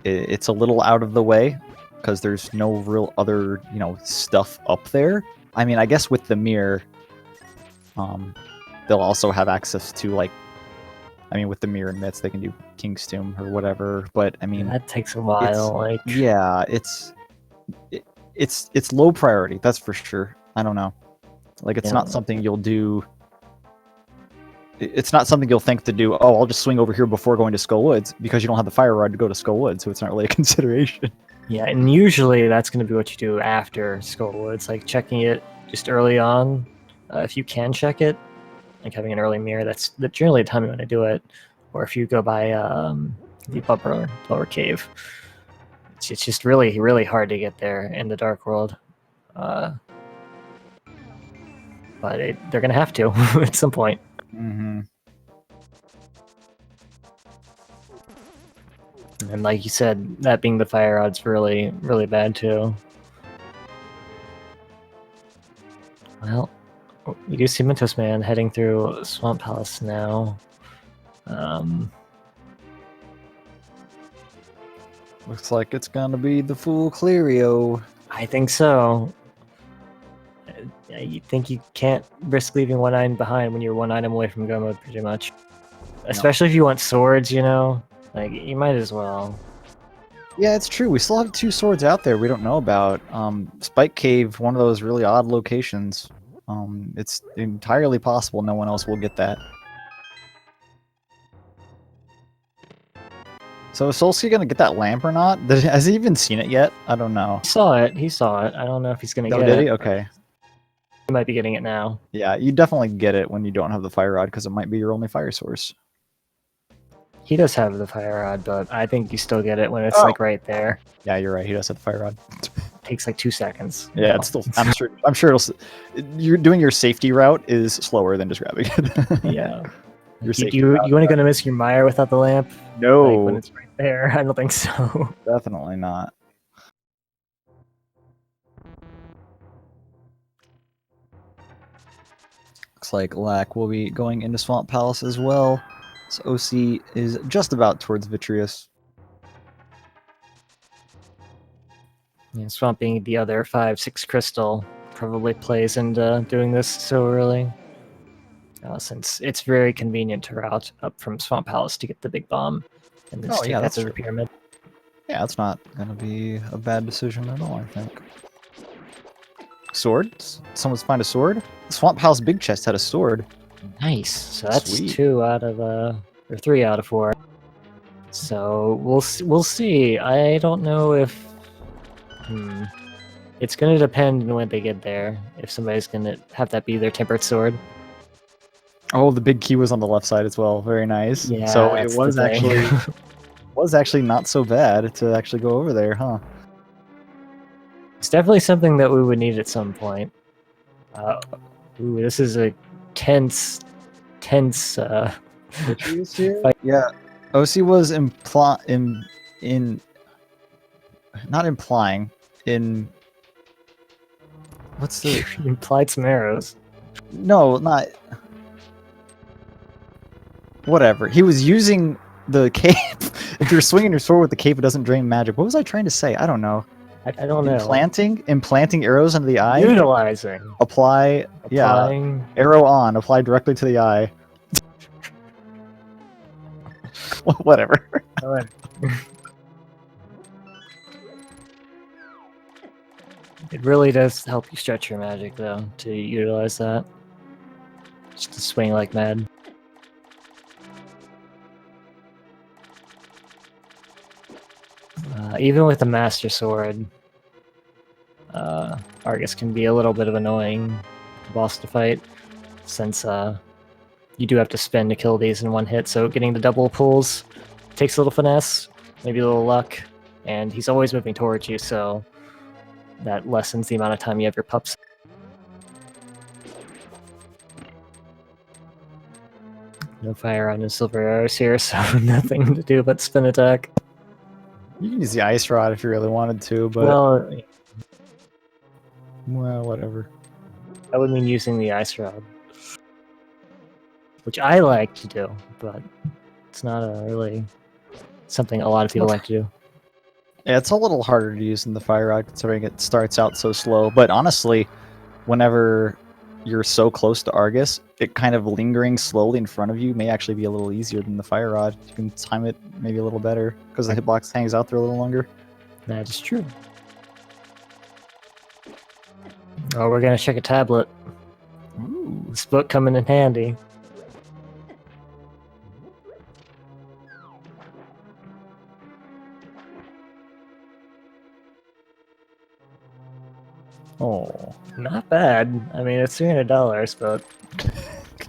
It's a little out of the way because there's no real other, stuff up there. I mean, I guess with the mirror, they'll also have access to with the mirror and myths, they can do King's Tomb or whatever. But I mean, that takes a while. Yeah, it's low priority. That's for sure. I don't know. It's not something you'll do. It's not something you'll think to do. Oh, I'll just swing over here before going to Skull Woods because you don't have the Fire Rod to go to Skull Woods, so it's not really a consideration. Yeah, and usually that's going to be what you do after Skull Woods, checking it just early on. If you can check it, having an early mirror, that's generally the time you want to do it. Or if you go by the lower cave, it's just really, really hard to get there in the Dark World. But they're going to have to at some point. Mm-hmm. And like you said, that being the Fire Rod's really, really bad too. Well, you do see Mentos Man heading through Swamp Palace now. Looks like it's gonna be the full Cleario. I think so. You think you can't risk leaving one item behind when you're one item away from go mode, pretty much. Especially if you want swords, you might as well. Yeah, it's true. We still have 2 swords out there we don't know about. Spike Cave, one of those really odd locations. It's entirely possible no one else will get that. So is Solsky gonna get that lamp or not? Has he even seen it yet? I don't know. He saw it. I don't know if he's gonna get it. Oh, did he? Okay. He might be getting it now. Yeah, you definitely get it when you don't have the Fire Rod because it might be your only fire source. He does have the Fire Rod, but I think you still get it when it's right there. Yeah, you're right. He does have the Fire Rod. It takes 2 seconds. Yeah, it's still. I'm sure you're doing your safety route is slower than just grabbing it. Yeah. You want to go to Miss your Mire without the lamp? No. When it's right there, I don't think so. Definitely not. Looks like Lack will be going into Swamp Palace as well. So OC is just about towards Vitreous. Yeah, Swamp being the other 5-6 crystal probably plays into doing this so early. Since it's very convenient to route up from Swamp Palace to get the big bomb and then take that to the pyramid. Yeah, that's not going to be a bad decision at all, I think. Sword? Someone's find a sword? The Swamp Palace Big Chest had a sword. Nice. So that's Sweet. 2 out of or 3 out of 4. So we'll see. I don't know if it's going to depend on when they get there. If somebody's going to have that be their tempered sword. Oh, the big key was on the left side as well. Very nice. Yeah, so it was actually not so bad to actually go over there, huh? It's definitely something that we would need at some point. This is a tense fight. Yeah, OC was what's the implied some arrows? No, not. Whatever. He was using the cape. If you're swinging your sword with the cape, it doesn't drain magic. What was I trying to say? I don't know. I don't know. Implanting arrows into the eye. Utilizing. Applying. Yeah. Arrow on. Apply directly to the eye. Whatever. It really does help you stretch your magic, though, to utilize that. Just to swing like mad. Even with the Master Sword, Argus can be a little bit of annoying boss to fight, since you do have to spend to kill these in one hit, so getting the double pulls takes a little finesse, maybe a little luck, and he's always moving towards you, so that lessens the amount of time you have your pups. No fire on his silver arrows here, so nothing to do but spin attack. You can use the ice rod if you really wanted to, but well, whatever. That would mean using the ice rod, which I like to do, but it's not really something a lot of people like to do. Yeah, it's a little harder to use than the fire rod, considering it starts out so slow. But honestly, whenever you're so close to Argus, it kind of lingering slowly in front of you may actually be a little easier than the fire rod. You can time it maybe a little better, because the hitbox hangs out there a little longer. That is true. Oh, we're gonna check a tablet. Ooh. This book coming in handy. Oh, Not bad. I mean, it's $300, but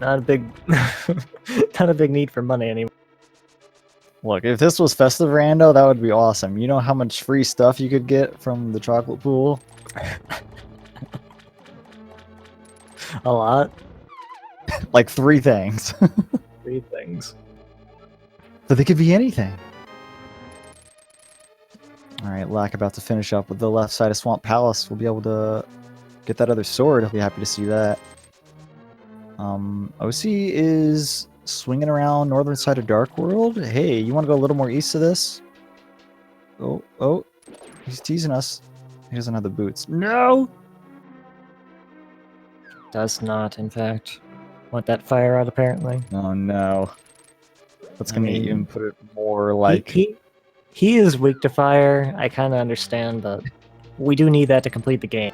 not a big, not a big need for money anymore. look, if this was Festive Rando, that would be awesome. You know how much free stuff you could get from the chocolate pool? A lot. Like 3 things. 3 things. But they could be anything. Alright, Lack about to finish up with the left side of Swamp Palace. We'll be able to get that other sword. I'll be happy to see that. OC is swinging around northern side of Dark World. Hey, you want to go a little more east of this? Oh, he's teasing us. He doesn't have the boots. No! Does not, in fact. Want that fire out, apparently. Oh no. That's gonna even put it more like... He is weak to fire, I kind of understand, but we do need that to complete the game.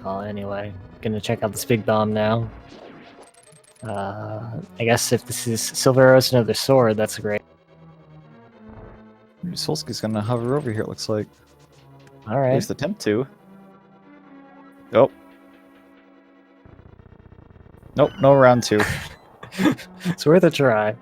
Well, anyway, gonna check out this big bomb now. I guess if this is Silver Arrows another sword, that's great. Solski's gonna hover over here, it looks like. Alright. At least attempt to. Oh. Nope, no round 2. It's worth a try.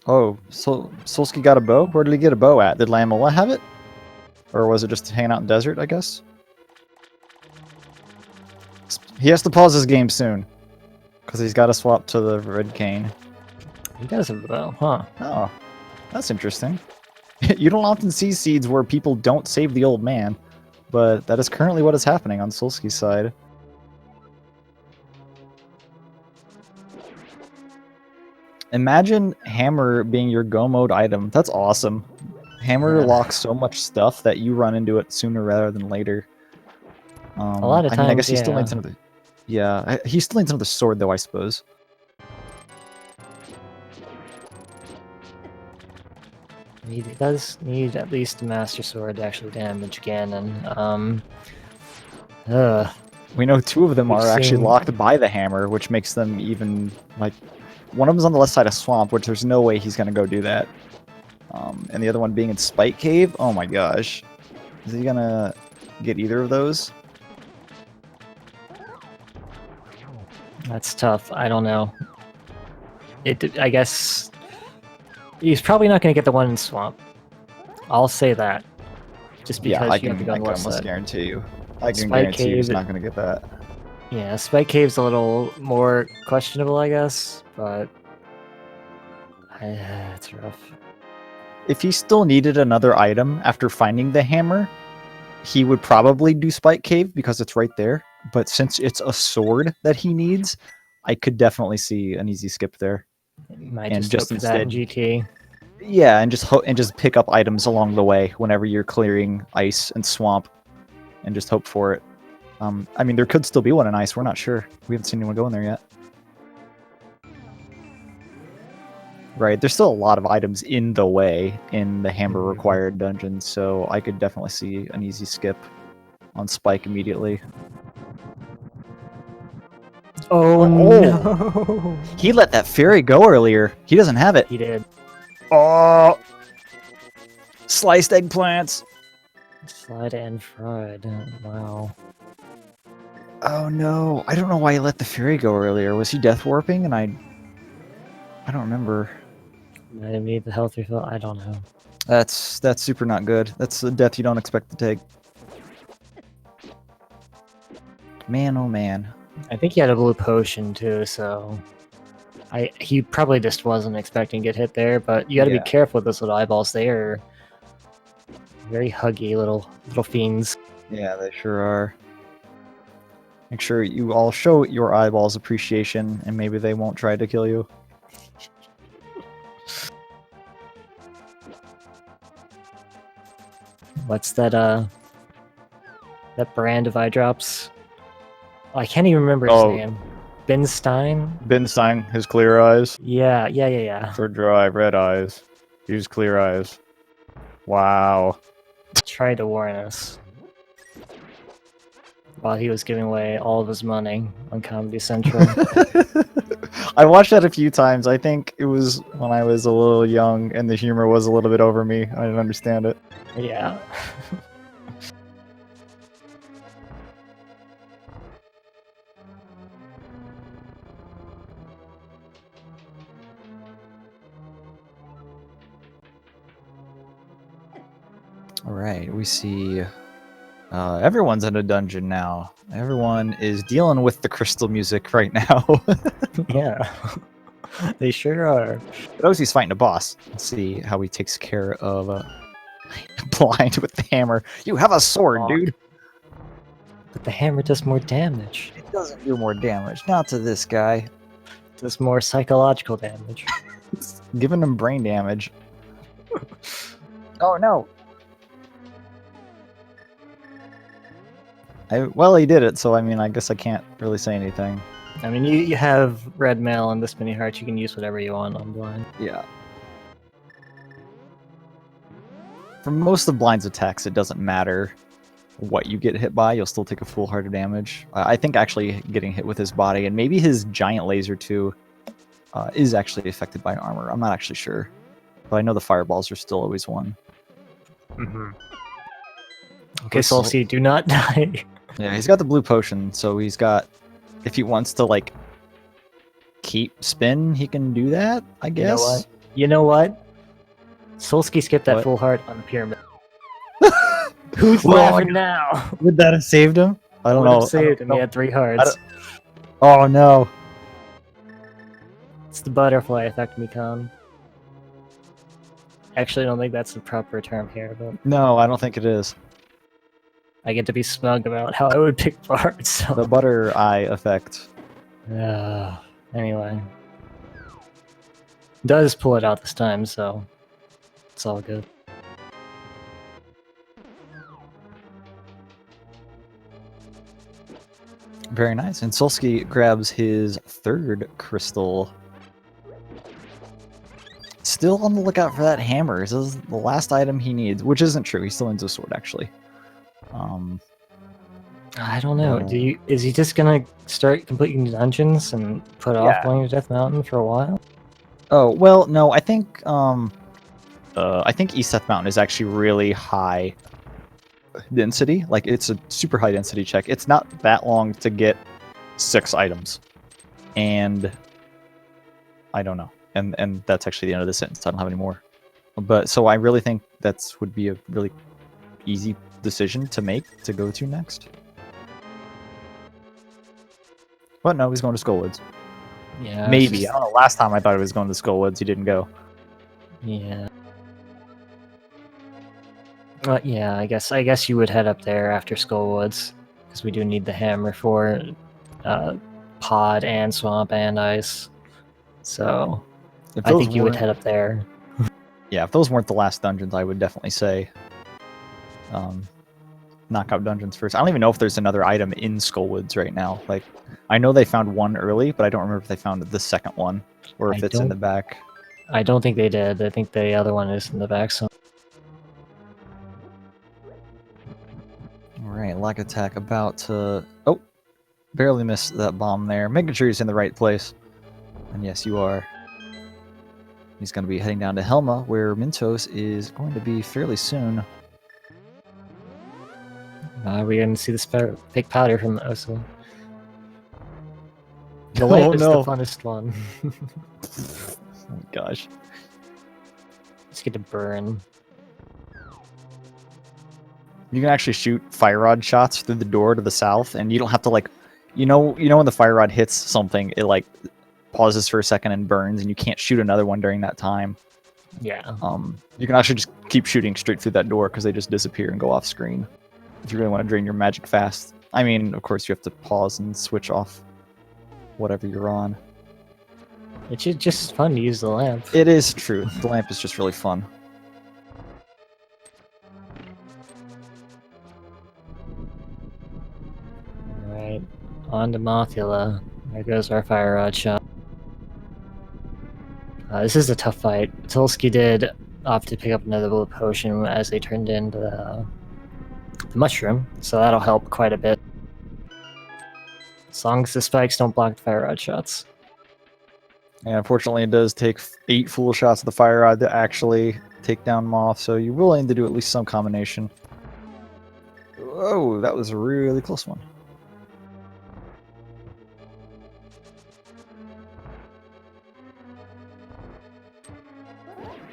Oh, Solski got a bow? Where did he get a bow at? Did Lamola have it? Or was it just hanging out in desert, I guess? He has to pause his game soon. Because he's got to swap to the red cane. He does have a bow, huh? Oh, that's interesting. You don't often see seeds where people don't save the old man, but that is currently what is happening on Solski's side. Imagine Hammer being your go mode item. That's awesome. Hammer locks so much stuff that you run into it sooner rather than later. A lot of times, I guess he still needs another. Yeah, he still needs another sword, though, I suppose. He does need at least a Master Sword to actually damage Ganon. We know 2 of them We've are actually seen- locked by the hammer, which makes them even, like... One of them's on the left side of Swamp, which there's no way he's going to go do that. And the other one being in Spike Cave? Oh my gosh. Is he going to get either of those? That's tough. I don't know. I guess... He's probably not going to get the one in Swamp. I'll say that. Just because I you can have to go on the left almost side. guarantee you. I can Spike guarantee you he's Cave- not going to get that. Yeah, Spike Cave's a little more questionable, I guess, but... it's rough. If he still needed another item after finding the hammer, he would probably do Spike Cave because it's right there. But since it's a sword that he needs, I could definitely see an easy skip there. Might And just just hope for that in instead- GT. Yeah, and just pick up items along the way whenever you're clearing ice and swamp, and just hope for it. I mean, there could still be one in ice. We're not sure. We haven't seen anyone go in there yet. Right, there's still a lot of items in the way in the hammer required dungeon, so I could definitely see an easy skip on Spike immediately. Oh, Oh. no! He let that fairy go earlier. He doesn't have it. He did. Oh! Sliced eggplants. Fried and fried. Wow. Oh no! I don't know why he let the fairy go earlier. Was he death warping? And I don't remember. I need the health refill. I don't know. That's super not good. That's a death you don't expect to take. Man, oh man. I think he had a blue potion too, so he probably just wasn't expecting to get hit there. But you got to Yeah. be careful with those little eyeballs. They are very huggy little fiends. Yeah, they sure are. Make sure you all show your eyeballs appreciation, and maybe they won't try to kill you. What's that? That brand of eye drops. Oh, I can't even remember his name. Ben Stein? Ben Stein, his clear eyes. Yeah. Third dry, red eyes. Use clear eyes. Wow. Tried to warn us while he was giving away all of his money on Comedy Central. I watched that a few times. I think it was when I was a little young and the humor was a little bit over me. I didn't understand it. Yeah. Alright, we see everyone's in a dungeon now. Everyone is dealing with the crystal music right now. Yeah. They sure are. But he's fighting a boss. Let's see how he takes care of Blind with the hammer. You have a sword, dude! But the hammer does more damage. It doesn't do more damage. Not to this guy. It does more psychological damage. It's giving him brain damage. Oh no! Well, he did it, so I mean, I guess I can't really say anything. I mean, you have red mail and this many hearts. You can use whatever you want on Blind. Yeah. For most of Blind's attacks, it doesn't matter what you get hit by. You'll still take a full heart of damage. I think actually getting hit with his body, and maybe his giant laser too, is actually affected by armor. I'm not actually sure. But I know the fireballs are still always one. Mm-hmm. Okay, Solsty, do not die. Yeah, he's got the blue potion, so he's got... If he wants to, like, keep spin, he can do that, I guess? You know what? Solsky skipped that What? full heart on the pyramid. Who's Well, laughing now? Would that have saved him? I don't know. Saved him. He had 3 hearts. Oh, no. It's the butterfly effect, Mikon. Actually, I don't think that's the proper term here, but No, I don't think it is. I get to be smug about how I would pick parts. So. The butter eye effect. Anyway. Does pull it out this time, so it's all good. Very nice. And Solsky grabs his 3rd crystal. Still on the lookout for that hammer. This is the last item he needs, which isn't true. He still needs a sword, actually. I don't know. Is he just gonna start completing dungeons and put off going to Death Mountain for a while? Oh, well, no, I think East Death Mountain is actually really high density. Like, it's a super high density check. It's not that long to get 6 items. And I don't know. And that's actually the end of the sentence. I don't have any more. But so I really think that's would be a really easy decision to make to go to next. But no, he's going to Skullwoods. Yeah. Maybe. I don't know. Last time I thought he was going to Skullwoods. He didn't go. Yeah. Yeah, I guess you would head up there after Skullwoods, because we do need the hammer for Pod and Swamp and Ice. So I think you would head up there. Yeah, if those weren't the last dungeons, I would definitely say knock out dungeons first. I don't even know if there's another item in Skullwoods right now. Like, I know they found one early, but I don't remember if they found the second one or if it's in the back. I don't think they did. I think the other one is in the back. So. All right, lock attack about to... Oh, Barely missed that bomb there. Making sure he's in the right place. And yes, you are. He's going to be heading down to Helma, where Mintos is going to be fairly soon. We're going to see the fake powder from Oso. The Oh, lamp is no. the funnest one. Oh my gosh. Just get to burn. You can actually shoot fire rod shots through the door to the south, and you don't have to like, you know when the fire rod hits something, it like pauses for a second and burns, and you can't shoot another one during that time. Yeah. You can actually just keep shooting straight through that door because they just disappear and go off screen. If you really want to drain your magic fast. I mean, of course, you have to pause and switch off whatever you're on. It's just fun to use the lamp. It is true. The lamp is just really fun. Alright, on to Mothula. There goes our fire rod shot. This is a tough fight. Tulski did opt to pick up another blue potion as they turned into the mushroom, so that'll help quite a bit. As long as the spikes don't block the fire rod shots. And unfortunately, it does take 8 full shots of the fire rod to actually take down Moth, so you're willing to do at least some combination. Whoa, that was a really close one.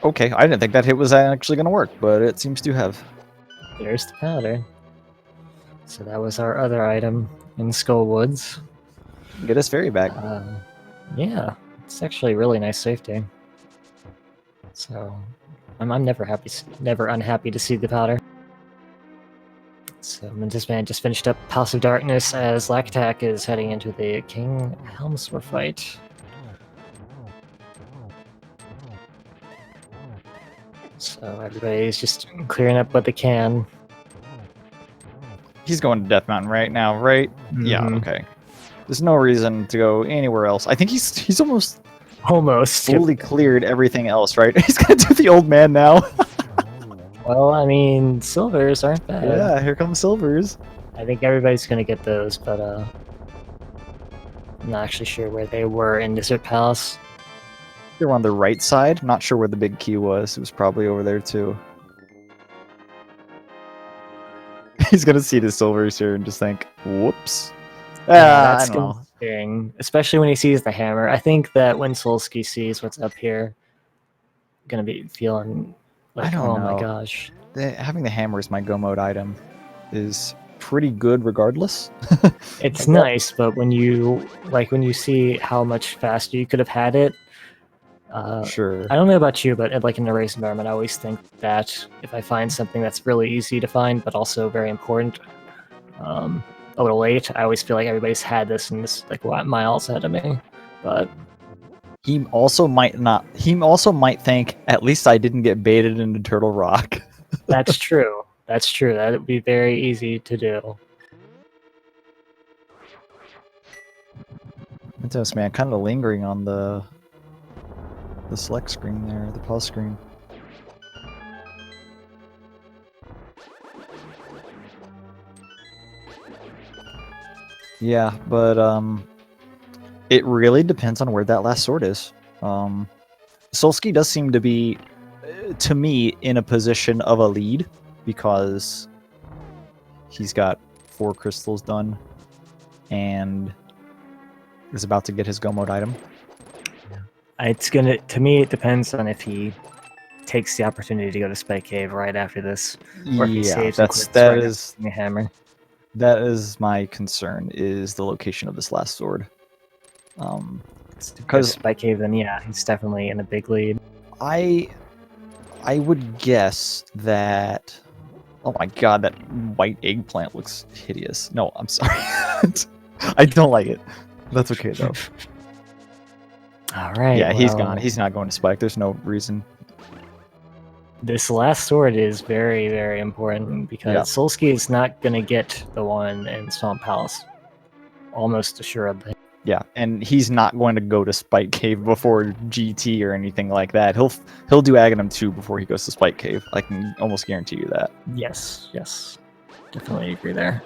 Okay, I didn't think that hit was actually going to work, but it seems to have. There's the powder. So that was our other item in Skull Woods. Get his fairy back. Yeah, it's actually a really nice safety. So I'm never unhappy to see the powder. So this man just finished up House of Darkness as Lactac is heading into the King Helmswar fight. So everybody's just clearing up what they can. He's going to Death Mountain right now, right? Yeah, okay. There's no reason to go anywhere else. I think he's almost fully cleared everything else, right? He's gonna do the old man now. Well, I mean, silvers aren't bad. Yeah, here comes silvers. I think everybody's gonna get those, but I'm not actually sure where they were in Desert Palace. They were on the right side. Not sure where the big key was. It was probably over there too. He's gonna see the silvers here and just think, "Whoops." That's concerning, especially when he sees the hammer. I think that when Solsky sees what's up here, gonna be feeling like, oh my gosh. Having the hammer as my go mode item is pretty good regardless. It's nice, but when you see how much faster you could have had it, sure. I don't know about you, but like in the race environment, I always think that if I find something that's really easy to find, but also very important, a little late, I always feel like everybody's had this and this like miles ahead of me. But he also might not. He also might think, at least I didn't get baited into Turtle Rock. That's true. That's true. That would be very easy to do. Mintos, man, kind of lingering on the select screen there, the pause screen. Yeah, but it really depends on where that last sword is. Solsky does seem to be, to me, in a position of a lead because he's got 4 crystals done and is about to get his go mode item. To me, it depends on if he takes the opportunity to go to Spike Cave right after this, or if he saves the hammer. That is my concern, is the location of this last sword. Because Spike Cave, then yeah, he's definitely in a big lead. I would guess that. Oh my god, that white eggplant looks hideous. No, I'm sorry. I don't like it. That's okay though. All right. Yeah, he's gone. He's not going to Spike. There's no reason. This last sword is very, very important because Solsky is not going to get the one in Swamp Palace. Almost assuredly. Yeah, and he's not going to go to Spike Cave before GT or anything like that. He'll do Aghanim 2 before he goes to Spike Cave. I can almost guarantee you that. Yes, yes. Definitely agree there.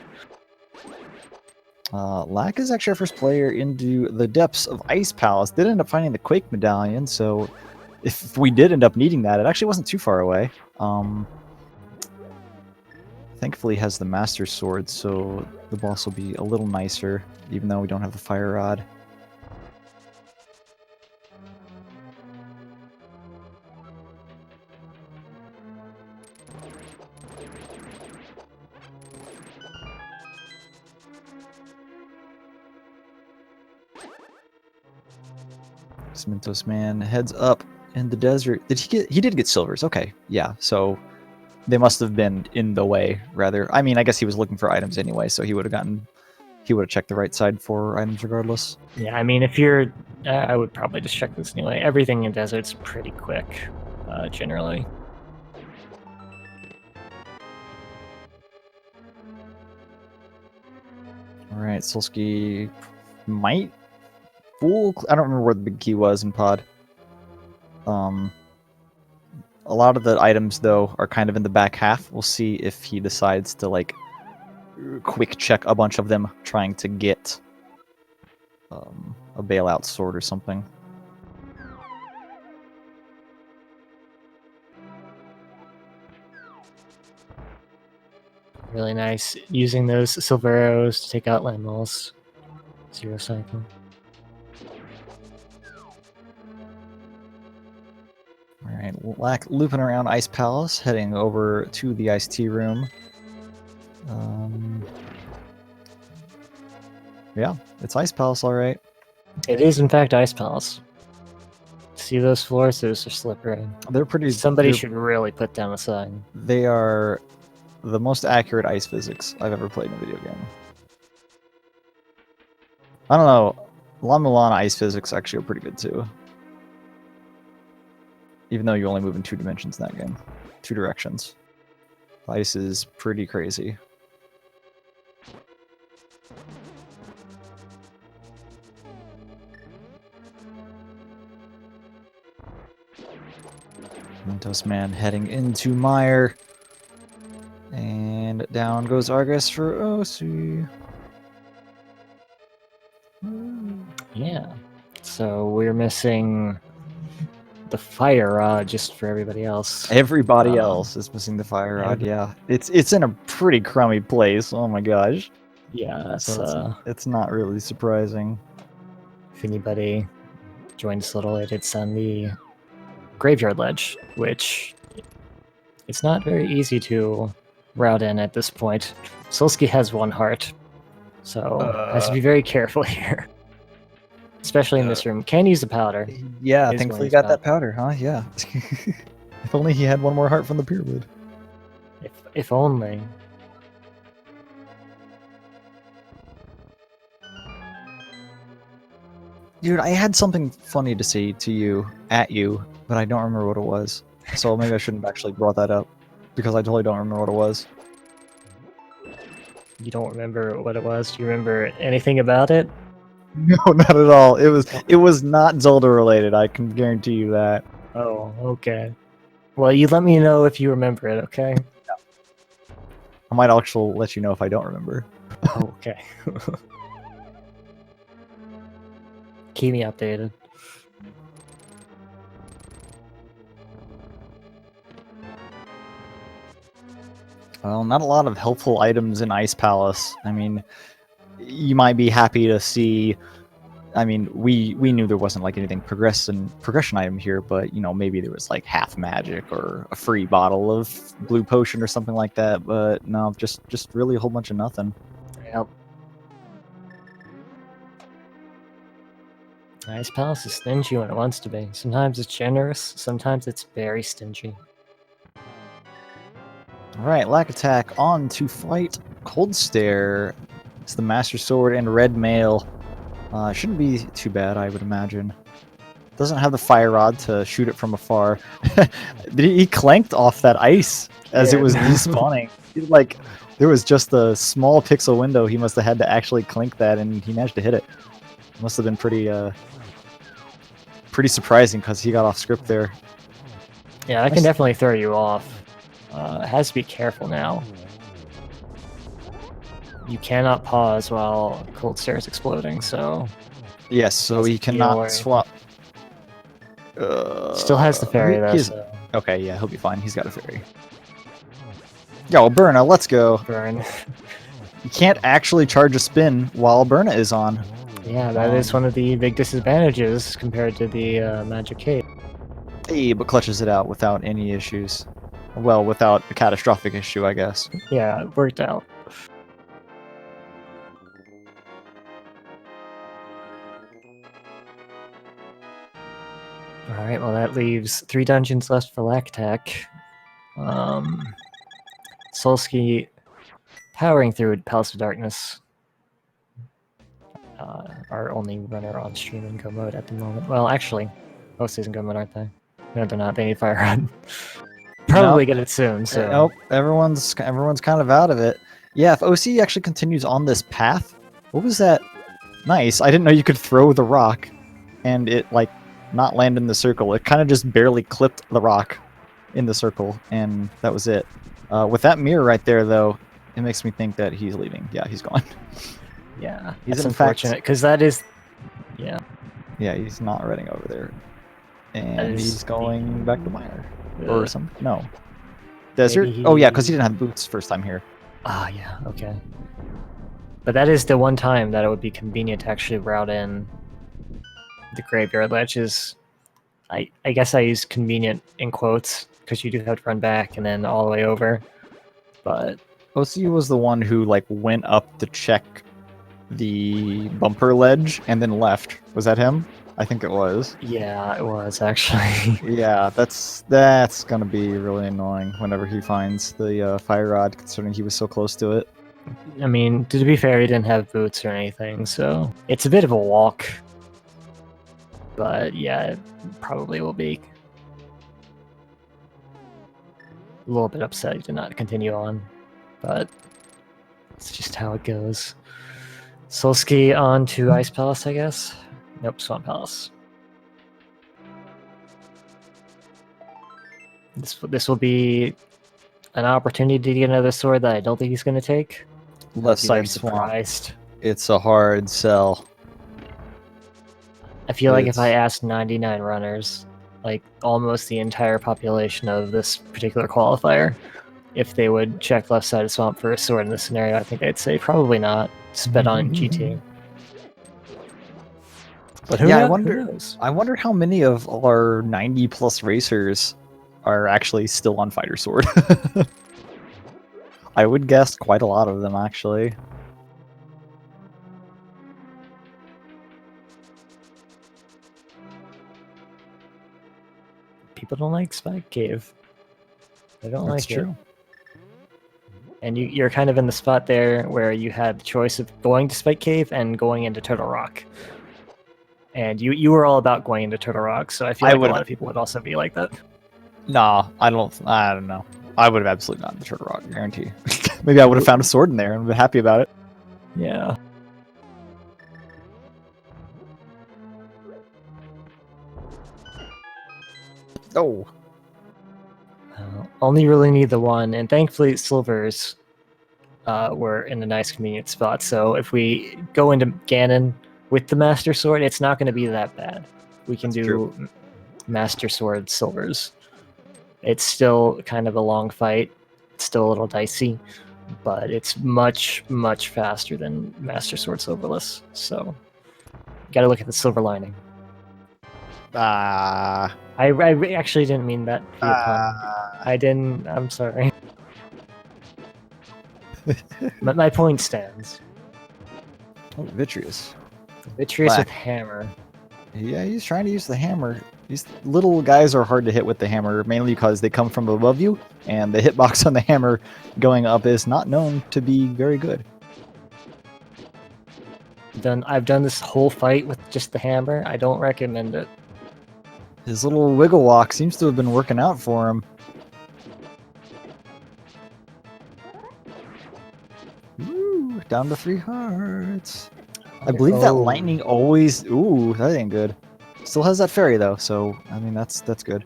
Lack is actually our first player into the depths of Ice Palace. Did end up finding the Quake Medallion, so if we did end up needing that, it actually wasn't too far away. Thankfully has the Master Sword, so the boss will be a little nicer, even though we don't have the Fire Rod. Cementos Man heads up in the desert. Did he get? He did get silvers. Okay, yeah. So they must have been in the way. Rather, I mean, I guess he was looking for items anyway, so he would have gotten. He would have checked the right side for items regardless. Yeah, I mean, if you're, I would probably just check this anyway. Everything in desert's pretty quick, generally. All right, Solsky might fool. I don't remember where the big key was in Pod. A lot of the items though are kind of in the back half. We'll see if he decides to like quick check a bunch of them, trying to get a bailout sword or something. Really nice using those silver arrows to take out landmills. Zero cycle. Alright, Lack looping around Ice Palace, heading over to the Ice Tea Room. Yeah, it's Ice Palace, alright. It is, in fact, Ice Palace. See those floors? Those are slippery. They're pretty... Somebody should really put down a sign. They are the most accurate ice physics I've ever played in a video game. I don't know, La Mulana ice physics actually are pretty good too. Even though you only move in 2 dimensions in that game. 2 directions. Ice is pretty crazy. Mentos Man heading into Mire. And down goes Argus for Osu. Yeah. So we're missing the fire rod just for everybody else. Everybody else is missing the fire rod, yeah. It's in a pretty crummy place, oh my gosh. Yeah, that's, So it's not really surprising. If anybody joined us a little late, it's on the graveyard ledge, which it's not very easy to route in at this point. Solsky has 1 heart, so has to be very careful here. Especially in this room. Can use the powder. Yeah, thankfully you got that powder, huh? Yeah. If only he had 1 more heart from the pyramid. If only. Dude, I had something funny to say to you, at you, but I don't remember what it was. So maybe I shouldn't have actually brought that up, because I totally don't remember what it was. You don't remember what it was? Do you remember anything about it? No, not at all. It was not Zelda related, I can guarantee you that. Oh, okay. Well, you let me know if you remember it, okay? I might actually let you know if I don't remember. Oh, okay. Keep me updated. Well, not a lot of helpful items in Ice Palace. I mean, you might be happy to see... I mean, we knew there wasn't like anything progression item here, but you know, maybe there was like half magic or a free bottle of blue potion or something like that. But no, just really a whole bunch of nothing. Yep. Ice Palace is stingy when it wants to be. Sometimes it's generous, sometimes it's very stingy. Alright, Lack Attack on to fight Cold Stare. It's the Master Sword and Red Mail. Shouldn't be too bad, I would imagine. Doesn't have the fire rod to shoot it from afar. He clanked off that ice as it was respawning. Like, there was just a small pixel window. He must have had to actually clink that, and he managed to hit it. Must have been pretty surprising because he got off script there. Yeah, that can definitely throw you off. Has to be careful now. you cannot pause while Cold Stare is exploding, so Yes, so Doesn't he heal or cannot anything. swap. still has the fairy though, He's so okay. Yeah, he'll be fine. He's got a fairy. Yo, Burna, let's go. burn. You can't actually charge a spin while Burna is on. Yeah, that is one of the big disadvantages compared to the Magic Cape. Hey, but clutches it out without any issues. Well, without a catastrophic issue, I guess. Yeah, it worked out. Alright, well that leaves 3 dungeons left for Lactec. Solsky powering through Palace of Darkness. Our only runner on stream in Go mode at the moment. Well, actually, most is in Go mode, aren't they? No, they're not. They need Fire Rod. Probably Nope. get it soon, so... Nope, everyone's kind of out of it. Yeah, if OC actually continues on this path, what was that? Nice. I didn't know you could throw the rock and it, like, not land in the circle. It kind of just barely clipped the rock in the circle, and that was it. With that mirror right there, though, it makes me think that he's leaving. Yeah, he's gone. Yeah, He's that's in fact- unfortunate, because that is... Yeah. Yeah, he's not running over there. And is he's going back to Mire. Uh, Or some... No. Desert? maybe Oh, yeah, because he he- didn't have boots first time here. Ah, yeah, okay. But that is the one time that it would be convenient to actually route in the graveyard ledges. I guess I use convenient in quotes, because you do have to run back and then all the way over. But OC was the one who, like, went up to check the bumper ledge and then left. Was that him? I think it was. yeah, it was actually. Yeah, that's gonna be really annoying whenever he finds the fire rod, considering he was so close to it. I mean, to be fair, he didn't have boots or anything, so it's a bit of a walk. But yeah, it probably will be a little bit upset to not continue on, but it's just how it goes. Solsky on to Ice Palace, I guess. Nope, Swamp Palace. This will be an opportunity to get another sword that I don't think he's going to take. Left Be very side swamp. surprised. It's a hard sell. I feel like if It's- I asked 99 runners, like almost the entire population of this particular qualifier, if they would check left side of swamp for a sword in this scenario, I think I'd say probably not. Just bet on GT. But who Yeah, I kno- who wonder- knows? I wonder how many of our 90 plus racers are actually still on Fighter Sword. I would guess quite a lot of them, actually. People don't like Spike Cave. They don't That's like true. it. And you're kind of in the spot there where you had the choice of going to Spike Cave and going into Turtle Rock. And you were all about going into Turtle Rock, so I feel I like a would- lot of people would also be like that. Nah, I don't know. I would have absolutely not in the Turtle Rock, I guarantee. Maybe I would have found a sword in there and been happy about it. Yeah. Oh, Only really need the one, and thankfully Silvers were in a nice convenient spot, so if we go into Ganon with the Master Sword, it's not going to be that bad. We can That's do true. Master Sword Silvers. It's still kind of a long fight, it's still a little dicey, but it's much, much faster than Master Sword Silverless, so gotta look at the silver lining. ah, I actually didn't mean that to be a pun. I didn't. I'm sorry. But my point stands. oh, Vitreous. Vitreous Black. with hammer. Yeah, he's trying to use the hammer. These little guys are hard to hit with the hammer, mainly because they come from above you, and the hitbox on the hammer going up is not known to be very good. I've done this whole fight with just the hammer. I don't recommend it. His little wiggle walk seems to have been working out for him. Ooh, down to 3 hearts. I believe that Oh. lightning always... Ooh, that ain't good. Still has that fairy, though, so, I mean, that's good.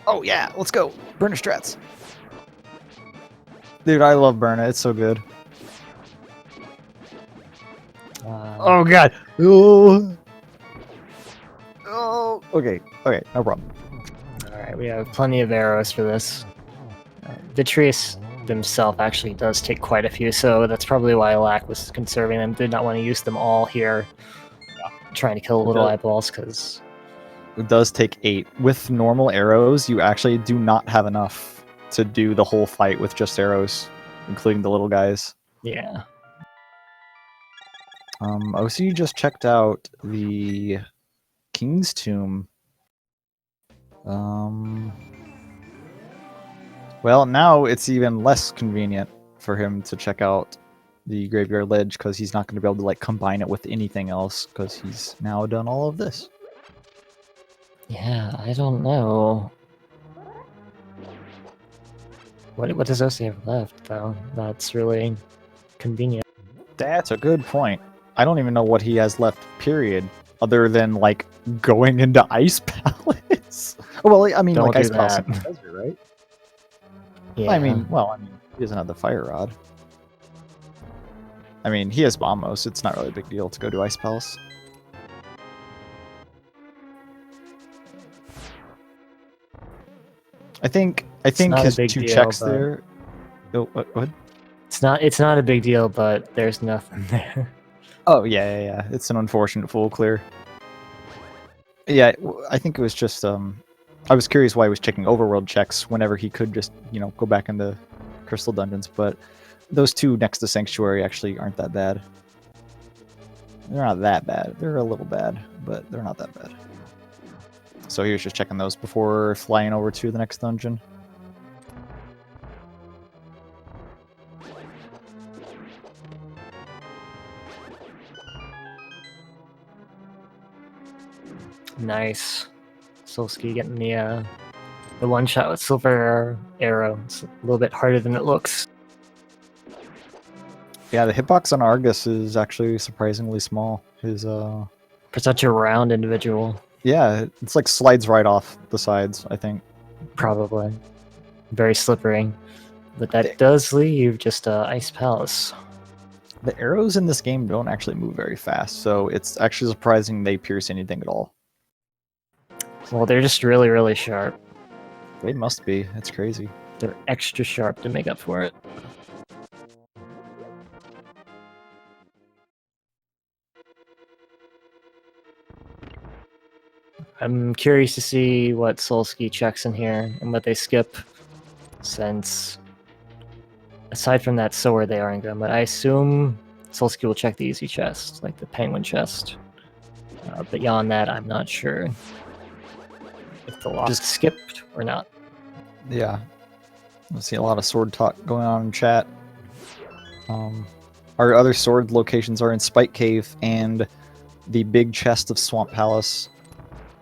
Oh, yeah, let's go. Burner strats. Dude, I love Burna. It's so good. Oh God. Oh. Oh. Okay. Okay. No problem. Alright, we have plenty of arrows for this. Vitreous himself actually does take quite a few, so that's probably why Lack was conserving them. Did not want to use them all here, trying to kill little eyeballs, because... It does take 8. With normal arrows, you actually do not have enough to do the whole fight with just arrows, including the little guys. Yeah. OC just checked out the King's Tomb. Well, now it's even less convenient for him to check out the Graveyard Ledge because he's not going to be able to like combine it with anything else because he's now done all of this. Yeah, I don't know. What does OC have left, though? That's really convenient. That's a good point. I don't even know what he has left, period, other than like going into Ice Palace. Well, I mean, Don't like do Ice Palace that. in the desert, right? Yeah. I mean, he doesn't have the Fire Rod. I mean, he has Bombos. It's not really a big deal to go to Ice Palace. I think his 2 checks there. Oh, what? It's not a big deal, but there's nothing there. Oh yeah. It's an unfortunate full clear. Yeah, I think it was just I was curious why he was checking overworld checks whenever he could just go back into crystal dungeons, but those 2 next to Sanctuary actually aren't that bad. They're not that bad. They're a little bad, but they're not that bad. So he was just checking those before flying over to the next dungeon. Nice. Solsky getting the one shot with silver arrow. It's a little bit harder than it looks. Yeah, the hitbox on Argus is actually surprisingly small. His For such a round individual. Yeah, it's like slides right off the sides, I think. Probably. Very slippery. But that does leave just Ice Palace. The arrows in this game don't actually move very fast, so it's actually surprising they pierce anything at all. Well, they're just really, really sharp. They must be. It's crazy. They're extra sharp to make up for it. I'm curious to see what Solsky checks in here and what they skip, since aside from that, so are they aren't good. But I assume Solsky will check the easy chest, like the penguin chest. But beyond that, I'm not sure if the lock skipped or not. Yeah. I see a lot of sword talk going on in chat. Our other sword locations are in Spike Cave and the big chest of Swamp Palace,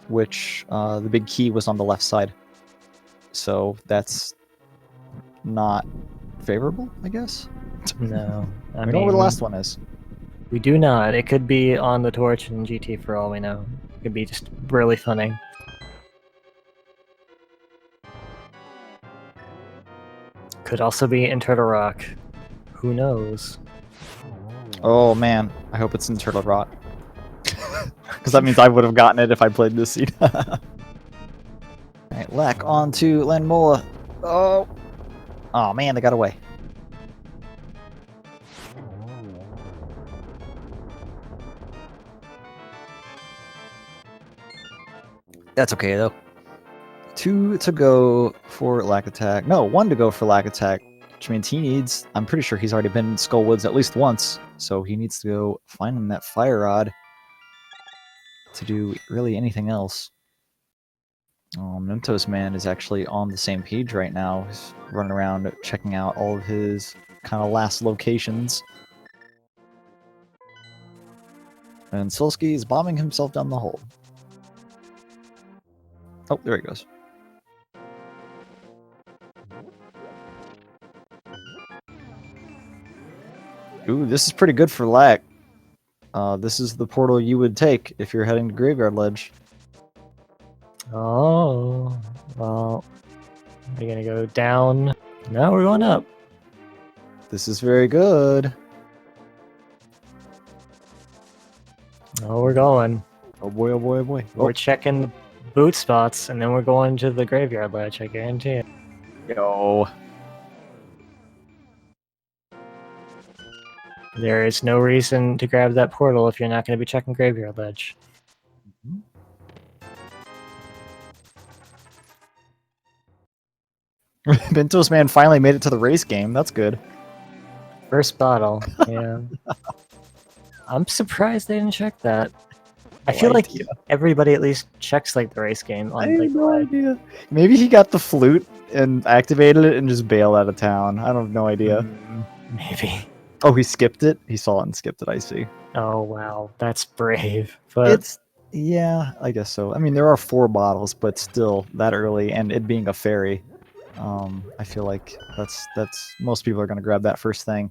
which the big key was on the left side. So that's not favorable, I guess? No. I know where the last one is. We do not. It could be on the torch in GT for all we know. It could be just really funny. Could also be in Turtle Rock. Who knows? Oh man, I hope it's in Turtle Rock. Because that means I would have gotten it if I played this seed. Alright, Lack on to Landmola. Oh! Oh man, they got away. That's okay though. 2 to go for Lack Attack. No, 1 to go for Lack Attack. Which means he needs... I'm pretty sure he's already been in Skull Woods at least once. So he needs to go find him that Fire Rod to do really anything else. Mentos Man is actually on the same page right now. He's running around checking out all of his kind of last locations. And Solsky is bombing himself down the hole. Oh, there he goes. Ooh, this is pretty good for Lack. This is the portal you would take if you're heading to Graveyard Ledge. Oh, well, we're gonna go down. No, we're going up. This is very good. Oh, we're going. Oh boy, oh boy, oh boy. We're checking the boot spots, and then we're going to the graveyard ledge, I guarantee it. Yo. There is no reason to grab that portal if you're not going to be checking graveyard ledge. Bentos Man finally made it to the race game. That's good. First bottle, yeah. I'm surprised they didn't check that. I feel like everybody at least checks like the race game I on have like the no ledge. idea. Maybe he got the flute and activated it and just bailed out of town. I have no idea. Maybe. Oh, he skipped it? He saw it and skipped it, I see. Oh wow, that's brave. But It's, yeah, I guess so. I mean, there are 4 bottles, but still, that early, and it being a fairy, I feel like that's most people are going to grab that first thing.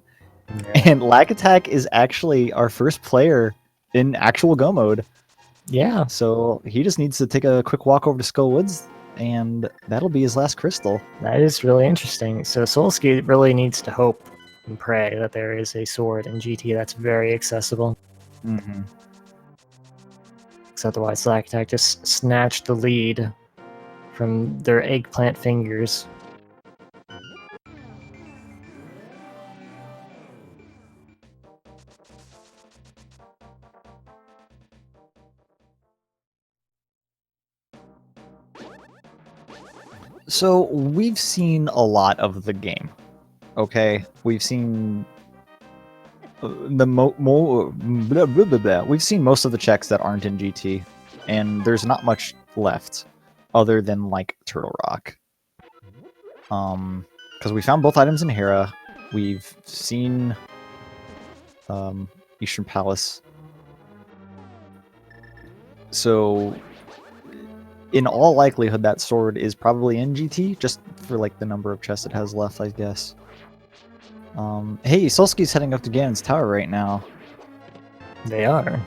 yeah. And Lag Attack is actually our first player in actual Go mode. Yeah, So he just needs to take a quick walk over to Skull Woods, and that'll be his last crystal. that is really interesting. So Solsky really needs to hope and pray that there is a sword in GT that's very accessible. Mm-hmm. Because otherwise Slack Attack just snatched the lead from their eggplant fingers. So we've seen a lot of the game. Okay, we've seen we've seen most of the checks that aren't in GT, and there's not much left other than like Turtle Rock. Because we found both items in Hera, we've seen Eastern Palace. So in all likelihood, that sword is probably in GT, just for like the number of chests it has left, I guess. Hey, Solsky's heading up to Ganon's tower right now. They are.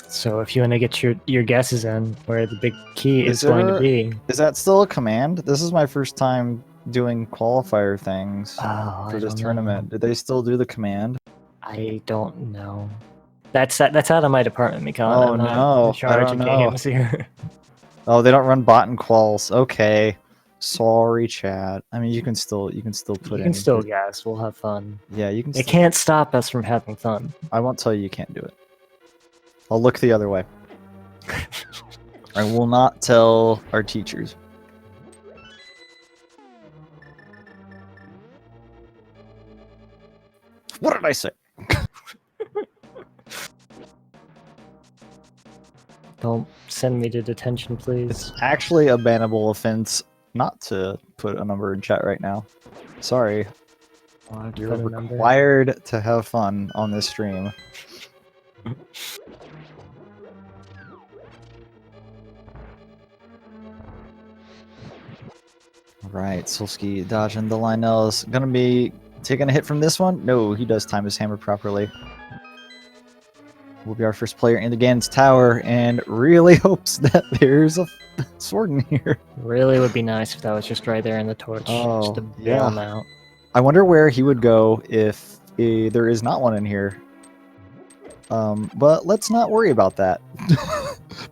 So if you want to get your guesses in where the big key is going to be. Is that still a command? This is my first time doing qualifier things for this tournament. Did they still do the command? I don't know. That's out of my department, Mikon. Oh I'm not no, in charge I don't of know. games here. Oh, they don't run bot and quals. Okay, sorry, chat. I mean, you can still put in. You can still guess. We'll have fun. Yeah, you can. It can't stop us from having fun. I won't tell you can't do it. I'll look the other way. I will not tell our teachers. What did I say? Don't send me to detention, please. It's actually a bannable offense not to put a number in chat right now. Sorry. You're required to have fun on this stream. Right, Solsky dodging the Lionel's gonna be taking a hit from this one. No, he does time his hammer properly. Will be our first player in the Ganon's tower, and really hopes that there's a sword in here. Really would be nice if that was just right there in the torch, just to bail him out. I wonder where he would go if there is not one in here. But let's not worry about that.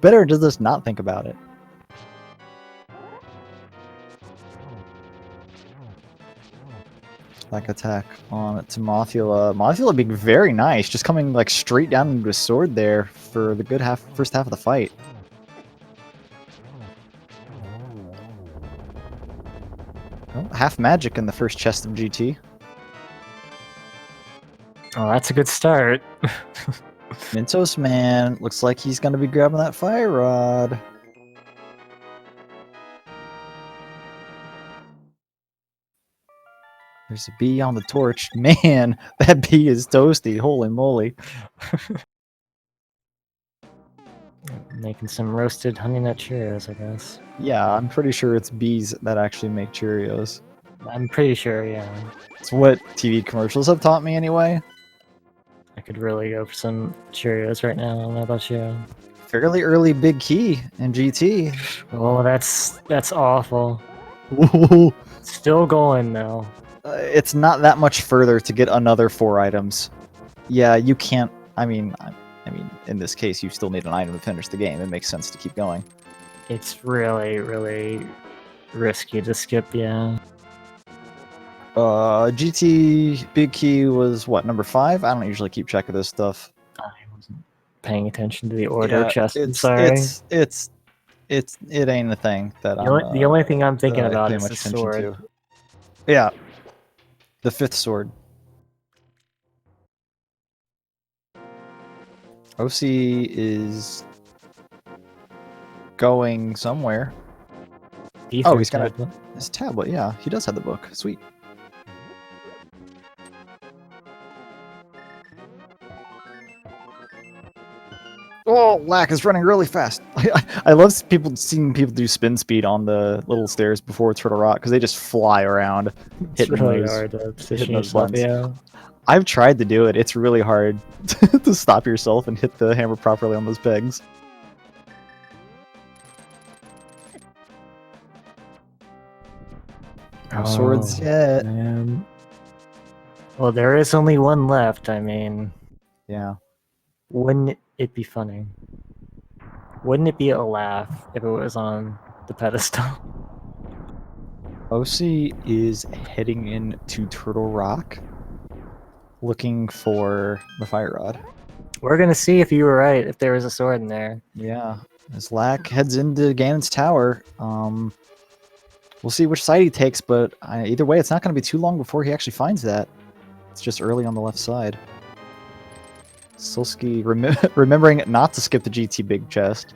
Better to just not think about it. Back attack on Timothula. Mothula being very nice, just coming like straight down into a sword there for the good first half of the fight. Oh, half magic in the first chest of GT. Oh, that's a good start. Mintos Man looks like he's gonna be grabbing that fire rod. There's a bee on the torch. Man, that bee is toasty. Holy moly. Making some roasted honey nut Cheerios, I guess. Yeah, I'm pretty sure it's bees that actually make Cheerios. I'm pretty sure, yeah. It's what TV commercials have taught me anyway. I could really go for some Cheerios right now. I don't know about you. Fairly early big key in GT. Oh, that's awful. Still going now. It's not that much further to get another 4 items. Yeah, you can't. I mean, in this case, you still need an item to finish the game. It makes sense to keep going. It's really, really risky to skip, yeah. GT Big Key was what, number 5? I don't usually keep track of this stuff. I wasn't paying attention to the order of chests. I'm It's sorry. it ain't a thing that The only thing I'm thinking I about pay is much the attention sword. to. Yeah, the 5th sword. OC is going somewhere. Oh, he's got his tablet. Yeah, he does have the book. Sweet. Oh, Lack is running really fast. I love seeing people do spin speed on the little stairs before Turtle Rock because they just fly around, It's really hard to position yourself. Yeah. I've tried to do it. It's really hard to stop yourself and hit the hammer properly on those pegs. No swords yet. Man. Well, there is only one left. I mean, Yeah. wouldn't it be funny? Wouldn't it be a laugh if it was on the pedestal? OC is heading into Turtle Rock, looking for the fire rod. We're gonna see if you were right, if there was a sword in there. Yeah, as Lack heads into Ganon's tower, we'll see which side he takes, but either way, it's not going to be too long before he actually finds that. It's just early on the left side. Solsky remembering not to skip the GT big chest.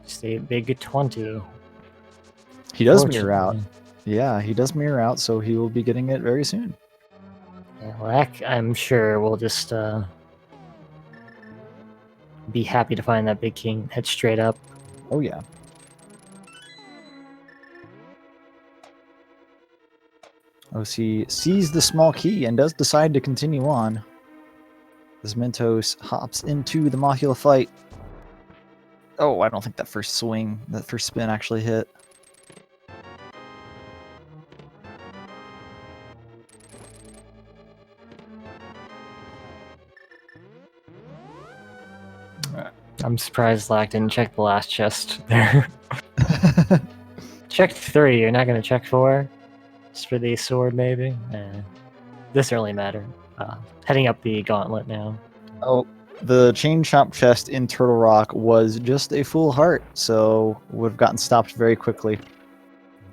Say big 20. He does mirror out. Yeah, he does mirror out, so he will be getting it very soon. Yeah, Lack, I'm sure, will just be happy to find that big king. Head straight up. Oh yeah. OC sees the small key and does decide to continue on. As Mentos hops into the Mahula fight. Oh, I don't think that first spin actually hit. I'm surprised Lack didn't check the last chest there. Checked 3, you're not gonna check 4? Just for the sword, maybe? This really matter. Heading up the gauntlet now. Oh, the chain chomp chest in Turtle Rock was just a full heart, so would have gotten stopped very quickly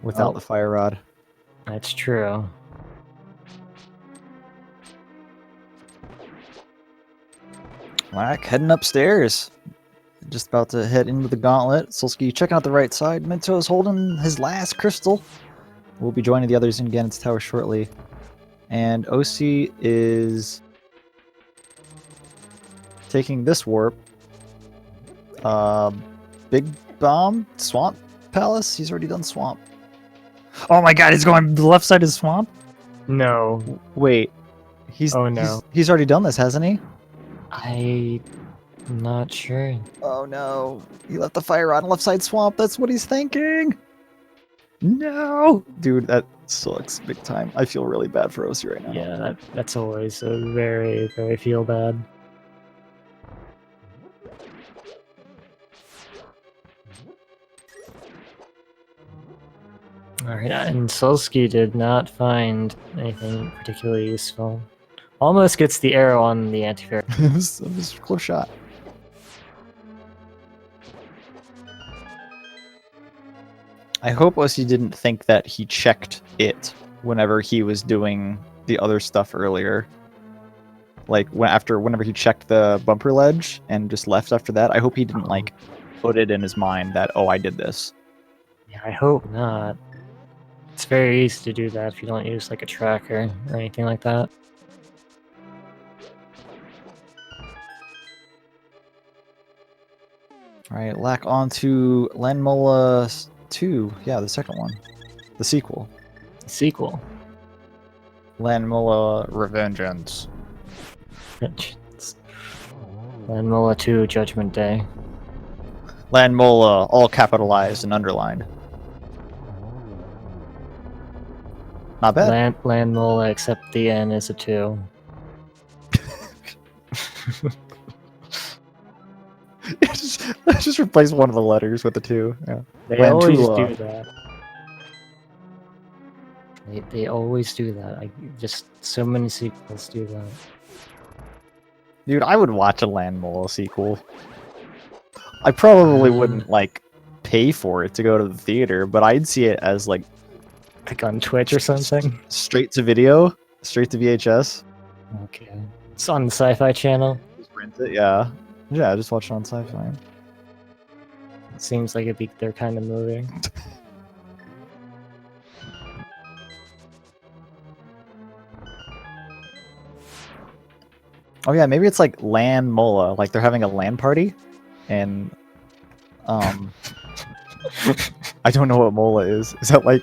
without the fire rod. That's true. Lack heading upstairs. Just about to head into the gauntlet. Solsky checking out the right side. Mentos holding his last crystal. We'll be joining the others in Ganon's tower shortly. And OC is taking this warp. Big Bomb? Swamp Palace? He's already done Swamp. Oh my god, he's going to the left side of Swamp? No. Wait. Oh no. He's already done this, hasn't he? I'm not sure. Oh no. He left the fire on left side Swamp. That's what he's thinking. No! Dude, that sucks big time. I feel really bad for OC right now. Yeah, that's always a very, very feel bad. Alright, and Solsky did not find anything particularly useful. Almost gets the arrow on the anti-fair. It was a close shot. I hope OC didn't think that he checked it whenever he was doing the other stuff earlier. Like whenever he checked the bumper ledge and just left after that. I hope he didn't like put it in his mind that, oh, I did this. Yeah, I hope not. It's very easy to do that if you don't use like a tracker or anything like that. Alright, Lack on to Landmola 2. Yeah, the second one. The sequel. Sequel. Landmola Revengeance. Landmola 2 Judgment Day. Landmola, all capitalized and underlined. Not bad. Land Mola, except the N is a 2. just replace one of the letters with the 2. Yeah. They always Lantula. do that. They always do that. I just so many sequels do that. Dude, I would watch a Landmola sequel. I probably wouldn't like pay for it to go to the theater, but I'd see it as like on Twitch or something. Straight to video, straight to VHS. Okay, it's on the Sci-Fi Channel. Just rent it, yeah. Yeah, just watch it on Sci-Fi. It seems like it'd be their kind of movie. Oh yeah, maybe it's like Land Mola, like they're having a LAN party, and I don't know what Mola is. Is that like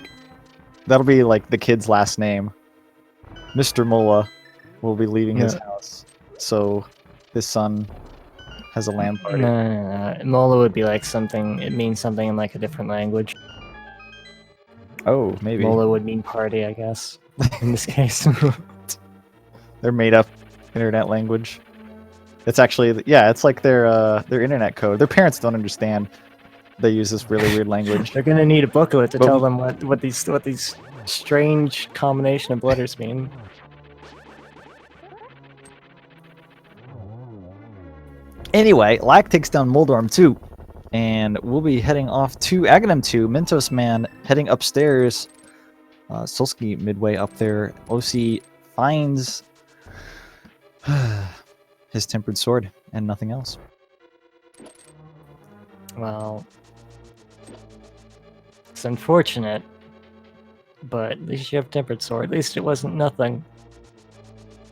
that'll be like the kid's last name? Mr. Mola will be leaving his house, so his son has a LAN party. No. Mola would be like something. It means something in like a different language. Oh, maybe Mola would mean party, I guess. In this case, they're made up internet language. It's actually, yeah, it's like their internet code. Their parents don't understand. They use this really weird language. they're gonna need a booklet to tell them what these strange combination of letters mean. Anyway, Lack takes down Moldorm 2, and we'll be heading off to Aghanim 2. Mentos Man heading upstairs. Solsky midway up there. OC finds his tempered sword and nothing else. Well, it's unfortunate, but at least you have tempered sword. At least it wasn't nothing.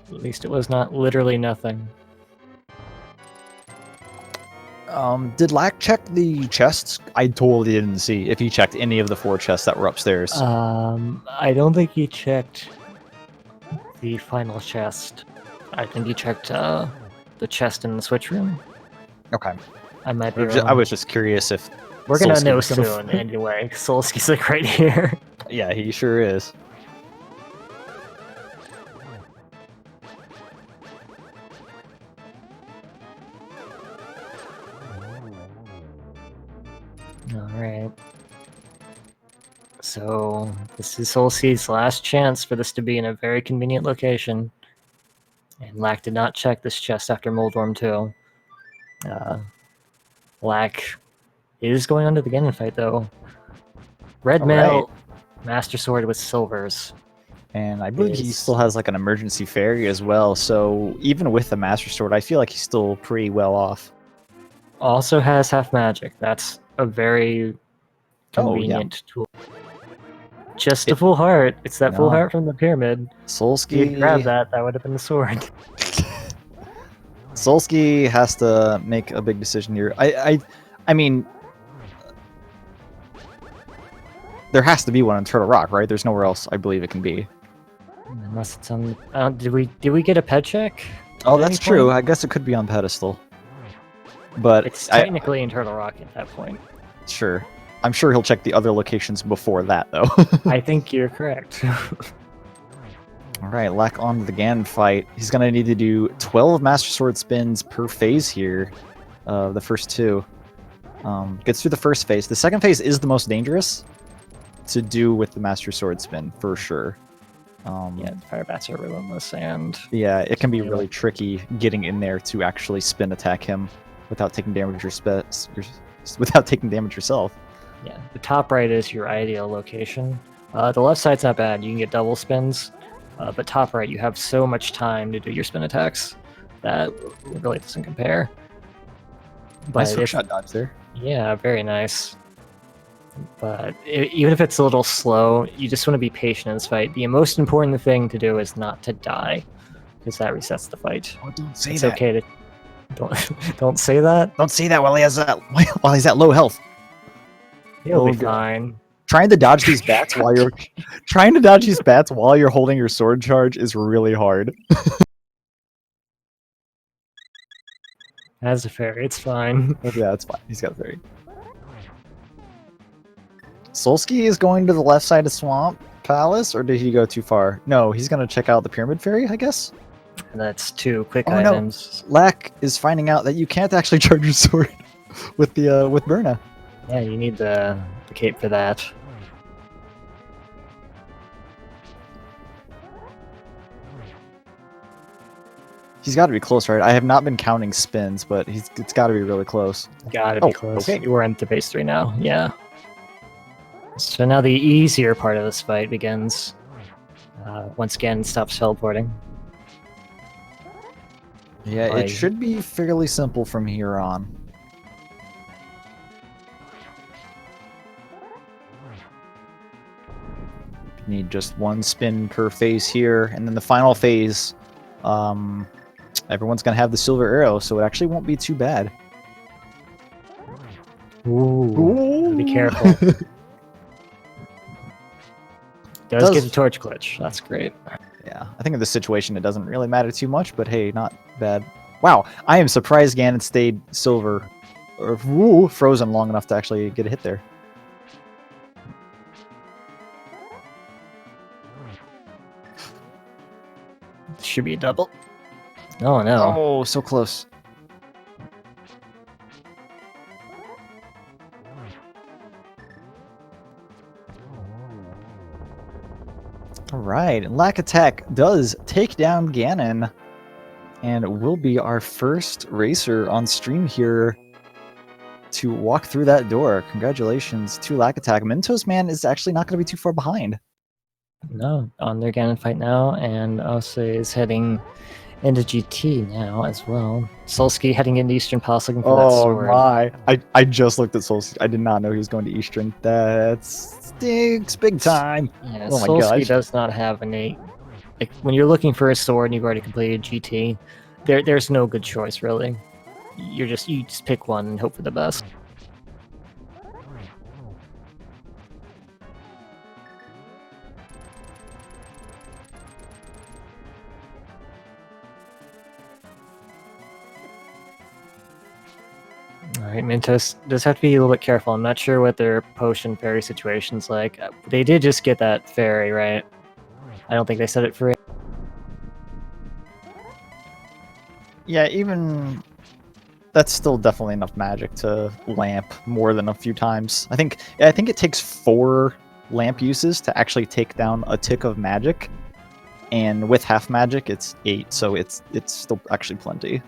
At least it was not literally nothing. Did Lack check the chests? I totally didn't see if he checked any of the 4 chests that were upstairs. I don't think he checked the final chest. I think he checked the chest in the switch room. Okay. I might be wrong. I was just curious if We're gonna Solsky know was gonna soon anyway. Solsky's like right here. Yeah, he sure is. Alright. So, this is Solsky's last chance for this to be in a very convenient location. And Lack did not check this chest after Moldorm 2. Lack is going on to the Ganon fight, though. Red mail, Master Sword with silvers. And I believe he still has like an emergency fairy as well, so even with the Master Sword, I feel like he's still pretty well off. Also has half magic. That's a very convenient tool. Just a full heart. It's that full heart from the pyramid. Solsky, if you grab that would have been the sword. Solsky has to make a big decision here. I mean, there has to be one in Turtle Rock, right? There's nowhere else I believe it can be. Unless it's on. Did we get a pet check? Oh, that's true. I guess it could be on pedestal. But it's technically in Turtle Rock at that point. Sure. I'm sure he'll check the other locations before that, though. I think you're correct. Alright, Lack on to the Ganon fight. He's going to need to do 12 Master Sword spins per phase here. The first 2. Gets through the first phase. The second phase is the most dangerous to do with the Master Sword spin, for sure. Yeah, fire bats are relentless, and... Yeah, it can be really tricky getting in there to actually spin attack him without taking damage without taking damage yourself. Yeah, the top right is your ideal location. The left side's not bad. You can get double spins. But top right, you have so much time to do your spin attacks that it really doesn't compare. But Nice hookshot dodge there. Yeah, very nice. But even if it's a little slow, you just want to be patient in this fight. The most important thing to do is not to die, because that resets the fight. Oh, don't say it's that. Okay to don't say that. Don't say that while he's at low health. He'll be fine. Trying to dodge these bats while you're holding your sword charge is really hard. As a fairy, it's fine. Yeah, it's fine. He's got a fairy. Solsky is going to the left side of swamp, Palace, or did he go too far? No, he's gonna check out the Pyramid Fairy, I guess. And that's 2 quick Oh, no. items. Lack is finding out that you can't actually charge your sword with the with Berna. Yeah, you need the cape for that. He's got to be close, right? I have not been counting spins, but it's got to be really close. Gotta be close. Okay. We're into base 3 now. Yeah. So now the easier part of this fight begins. Once again, stops teleporting. Yeah, it should be fairly simple from here on. Need just 1 spin per phase here, and then the final phase, everyone's gonna have the silver arrow, so it actually won't be too bad. Ooh. Be careful. Does get a torch glitch. That's great. Yeah, I think in this situation it doesn't really matter too much, but hey, not bad. Wow, I am surprised Ganon stayed silver, or frozen long enough to actually get a hit there. Should be a double. Oh no. Oh, so close. Alright, Lack Attack does take down Ganon, and will be our first racer on stream here to walk through that door. Congratulations to Lack Attack. Mentos Man is actually not going to be too far behind. No, on their Ganon fight now, and also is heading into GT now as well. Solsky heading into Eastern Palace looking for that sword. Oh my! I just looked at Solsky. I did not know he was going to Eastern. That stinks big time. Yeah, oh my Solsky gosh. does not have an when you're looking for a sword and you've already completed GT, there's no good choice really. You just pick one and hope for the best. Alright, Mintos does have to be a little bit careful. I'm not sure what their potion fairy situation's like. They did just get that fairy, right? I don't think they set it free. Yeah, even that's still definitely enough magic to lamp more than a few times. I think it takes 4 lamp uses to actually take down a tick of magic, and with half magic it's 8, so it's still actually plenty.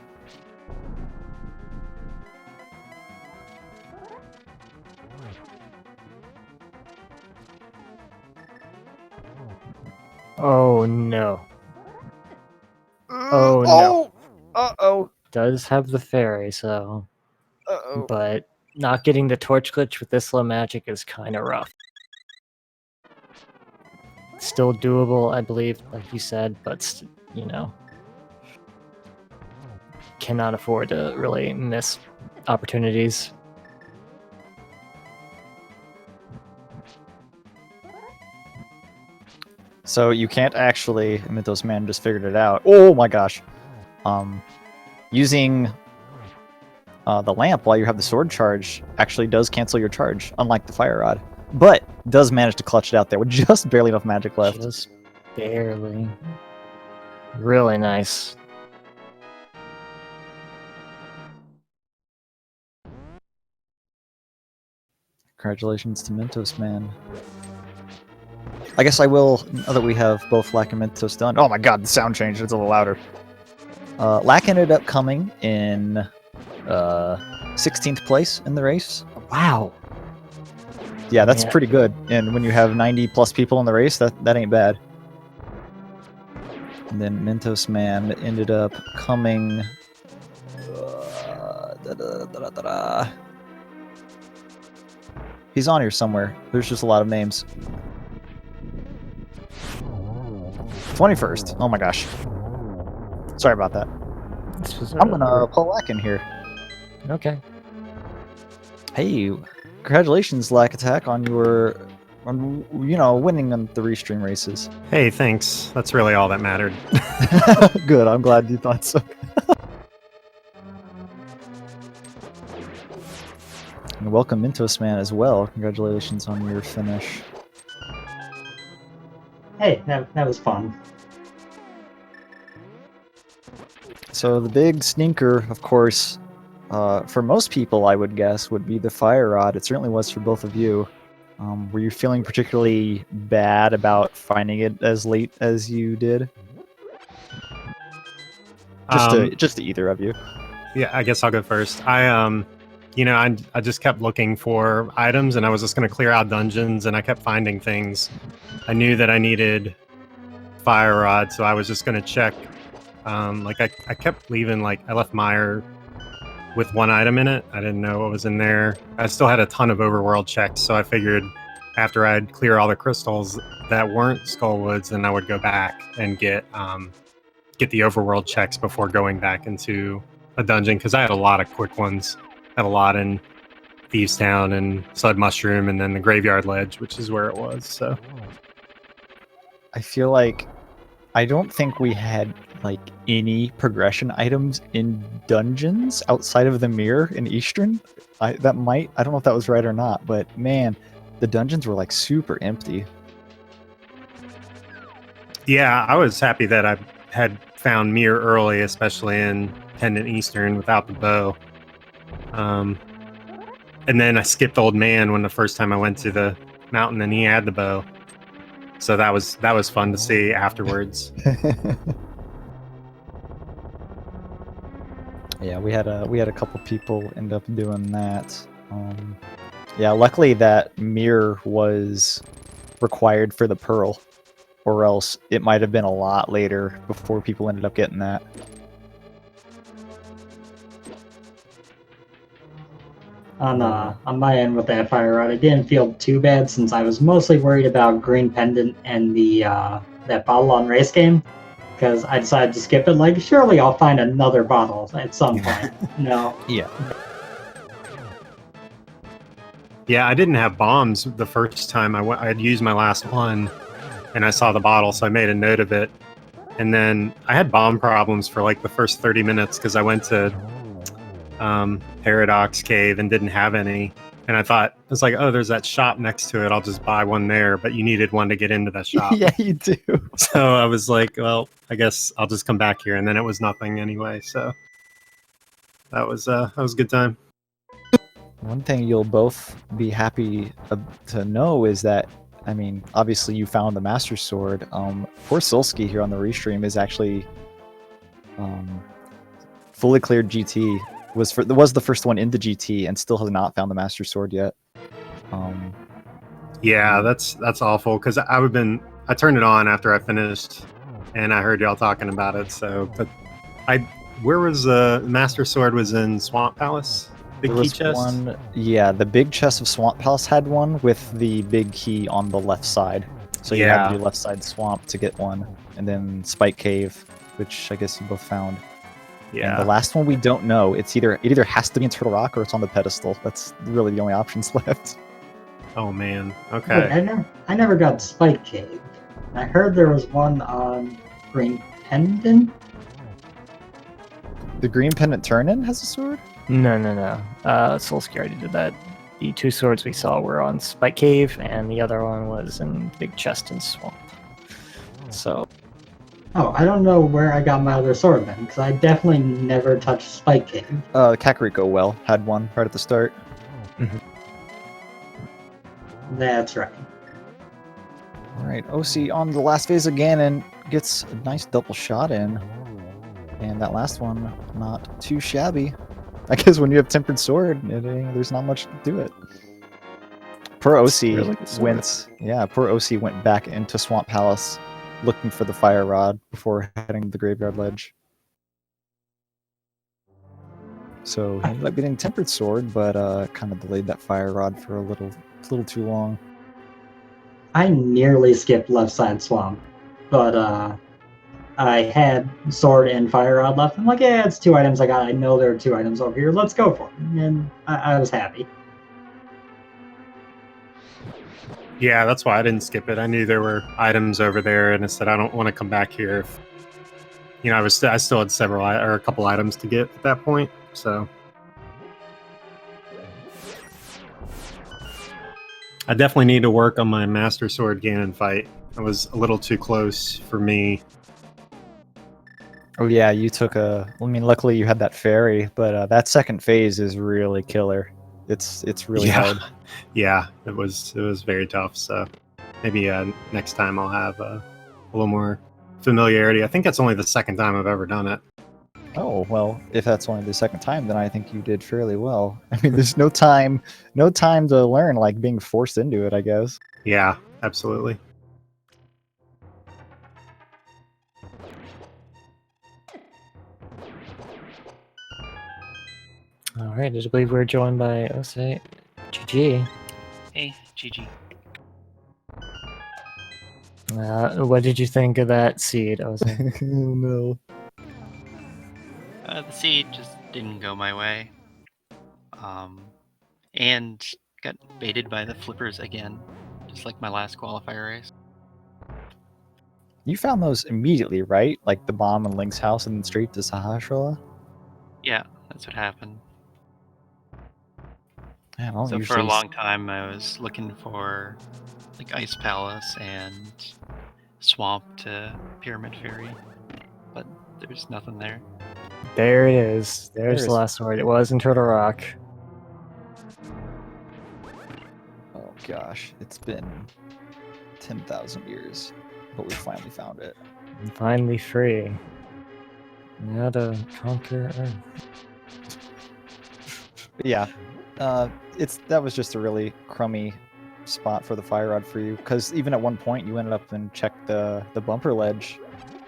Oh no. Oh no. Uh-oh. Does have the fairy, so... Uh-oh. But not getting the torch glitch with this low magic is kind of rough. Still doable, I believe, like you said, but, you know... Cannot afford to really miss opportunities. So you can't actually, Mythos Man just figured it out. Oh my gosh. Using the lamp while you have the sword charge actually does cancel your charge, unlike the fire rod. But does manage to clutch it out there with just barely enough magic left. Just barely. Really nice. Congratulations to Mentos Man. I guess I will, now that we have both Lack and Mentos done. Oh my god, the sound changed, it's a little louder. Lack ended up coming in 16th place in the race. Wow. Yeah, that's pretty good. And when you have 90 plus people in the race, that ain't bad. And then Mentos Man ended up coming... He's on here somewhere. There's just a lot of names. 21st. Oh my gosh. Sorry about that. I'm gonna pull Lack in here. Okay. Hey, congratulations, Lack Attack, on your, winning on the restream races. Hey, thanks. That's really all that mattered. Good. I'm glad you thought so. And welcome Mintos Man as well. Congratulations on your finish. Hey, that was fun. So the big stinker, of course, for most people, I would guess, would be the fire rod. It certainly was for both of you. Were you feeling particularly bad about finding it as late as you did? Just to either of you. Yeah, I guess I'll go first. I just kept looking for items, and I was just going to clear out dungeons, and I kept finding things. I knew that I needed fire rod, so I was just going to check. I kept leaving, I left Meyer with one item in it. I didn't know what was in there. I still had a ton of overworld checks, so I figured after I'd clear all the crystals that weren't Skullwoods, then I would go back and get the overworld checks before going back into a dungeon, because I had a lot of quick ones. I had a lot in Thieves Town and Sled Mushroom, and then the Graveyard Ledge, which is where it was. So I feel like I don't think we had any progression items in dungeons outside of the mirror in Eastern. I don't know if that was right or not, but man, the dungeons were super empty. yeah, I was happy that I had found Mirror early, especially in Pendant Eastern without the bow. And then I skipped Old Man when the first time I went to the mountain, and he had the bow. So that was fun to see afterwards. Yeah, we had a couple people end up doing that. Yeah, luckily that mirror was required for the pearl, or else it might have been a lot later before people ended up getting that. On my end with that fire rod, I didn't feel too bad since I was mostly worried about Green Pendant and the that bottle on race game, because I decided to skip it. Surely I'll find another bottle at some point. No. Yeah. Yeah, I didn't have bombs the first time. I'd used my last one, and I saw the bottle, so I made a note of it. And then I had bomb problems for the first 30 minutes because I went to Paradox Cave and didn't have any. And I thought, it's oh, there's that shop next to it. I'll just buy one there. But you needed one to get into that shop. Yeah, you do. So I was well, I guess I'll just come back here. And then it was nothing anyway. So that was a good time. One thing you'll both be happy to know is that, I mean, obviously you found the Master Sword. Poor Solsky here on the restream is actually fully cleared GT. Was the first one in the GT and still has not found the Master Sword yet. Yeah, that's awful, because I turned it on after I finished, and I heard y'all talking about it. So, but where was the Master Sword? Was in Swamp Palace. Big key chest? Yeah, the big chest of Swamp Palace had one with the big key on the left side. So you had to do left side swamp to get one. And then Spike Cave, which I guess you both found. Yeah. And the last one we don't know. It either has to be in Turtle Rock or it's on the pedestal. That's really the only options left. Oh man. Okay. Wait, I never got Spike Cave. I heard there was one on Green Pendant. The Green Pendant Turn-In has a sword? No. Solskjaer already did that. The two swords we saw were on Spike Cave, and the other one was in Big Chest and Swamp. So. Oh, I don't know where I got my other sword then, because I definitely never touched Spike Cave. Kakariko Well had one right at the start. Mm-hmm. That's right. Alright, OC on the last phase of Ganon gets a nice double shot in. And that last one, not too shabby. I guess when you have Tempered Sword, there's not much to do it. Poor OC went back into Swamp Palace looking for the Fire Rod before heading to the Graveyard Ledge. So he ended up getting Tempered Sword, but kind of delayed that Fire Rod for a little too long. I nearly skipped left side swamp, but I had sword and fire rod left. I'm yeah, it's 2 items I got. I know there are 2 items over here. Let's go for them. And I was happy. Yeah, that's why I didn't skip it. I knew there were items over there, and I said I don't want to come back here. If, I still had a couple items to get at that point. So I definitely need to work on my Master Sword Ganon fight, It was a little too close for me. Oh yeah, you took a. I mean, luckily you had that fairy, but that second phase is really killer. It's really hard. Yeah, it was very tough. So maybe next time I'll have a little more familiarity. I think that's only the second time I've ever done it. Oh well, if that's only the second time, then I think you did fairly well. I mean, there's no time to learn, like being forced into it, I guess. Yeah, absolutely. All right, I believe we're joined by Osei. GG. Hey, GG. What did you think of that seed, Osei? Oh no. The seed just didn't go my way. And got baited by the flippers again, just like my last qualifier race. You found those immediately, right? Like the bomb in Link's house and then straight to Sahasrahla? Yeah, that's what happened. Yeah, I don't So for usually a long time, I was looking for like Ice Palace and Swamp to Pyramid Fairy, but there's nothing there. There it is. There's There the is- last word. It was in Turtle Rock. Oh gosh, it's been 10,000 years, but we finally found it. I'm finally free. Now to conquer Earth. But yeah, that was just a really crummy spot for the fire rod for you, because even at one point you ended up and checked the bumper ledge,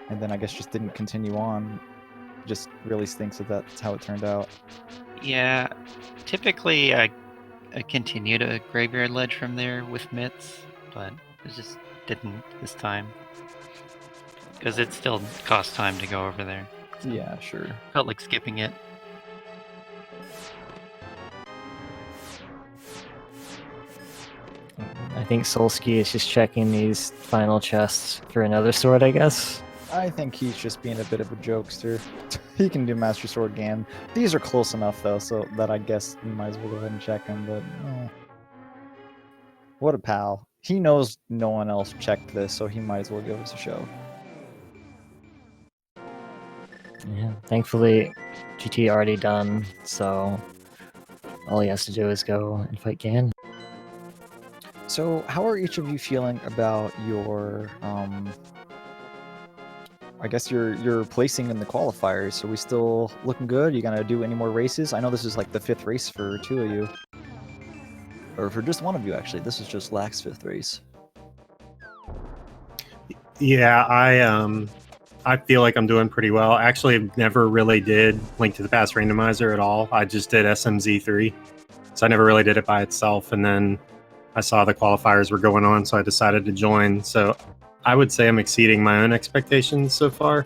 and then I guess just didn't continue on. Just really stinks that that's how it turned out. Yeah, typically I continued a graveyard ledge from there with mitts, but it just didn't this time. Because it still costs time to go over there. So Yeah, sure. felt like skipping it. I think Solski is just checking these final chests for another sword, I guess. I think he's just being a bit of a jokester. He can do Master Sword Ganon. These are close enough though, so that I guess you might as well go ahead and check him. But what a pal! He knows no one else checked this, so he might as well give us a show. Yeah. Thankfully, GT already done, so all he has to do is go and fight Ganon. So, how are each of you feeling about your I guess your placing in the qualifiers? Are we still looking good? You gonna do any more races? I know this is like the 5th race for 2 of you. Or for just one of you, actually. This is just Lax's 5th race. Yeah, I feel like I'm doing pretty well. Actually, never really did Link to the Past Randomizer at all. I just did SMZ3. So I never really did it by itself. And then I saw the qualifiers were going on, so I decided to join. So I would say I'm exceeding my own expectations so far.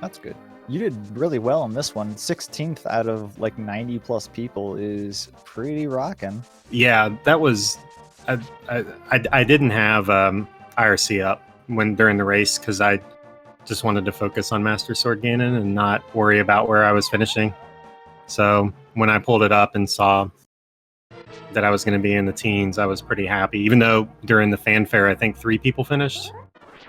That's good. You did really well on this one. 16th out of like 90 plus people is pretty rocking. Yeah, that was. I didn't have IRC up during the race because I just wanted to focus on Master Sword Ganon and not worry about where I was finishing. So when I pulled it up and saw that I was going to be in the teens, I was pretty happy. Even though during the fanfare, I think 3 people finished.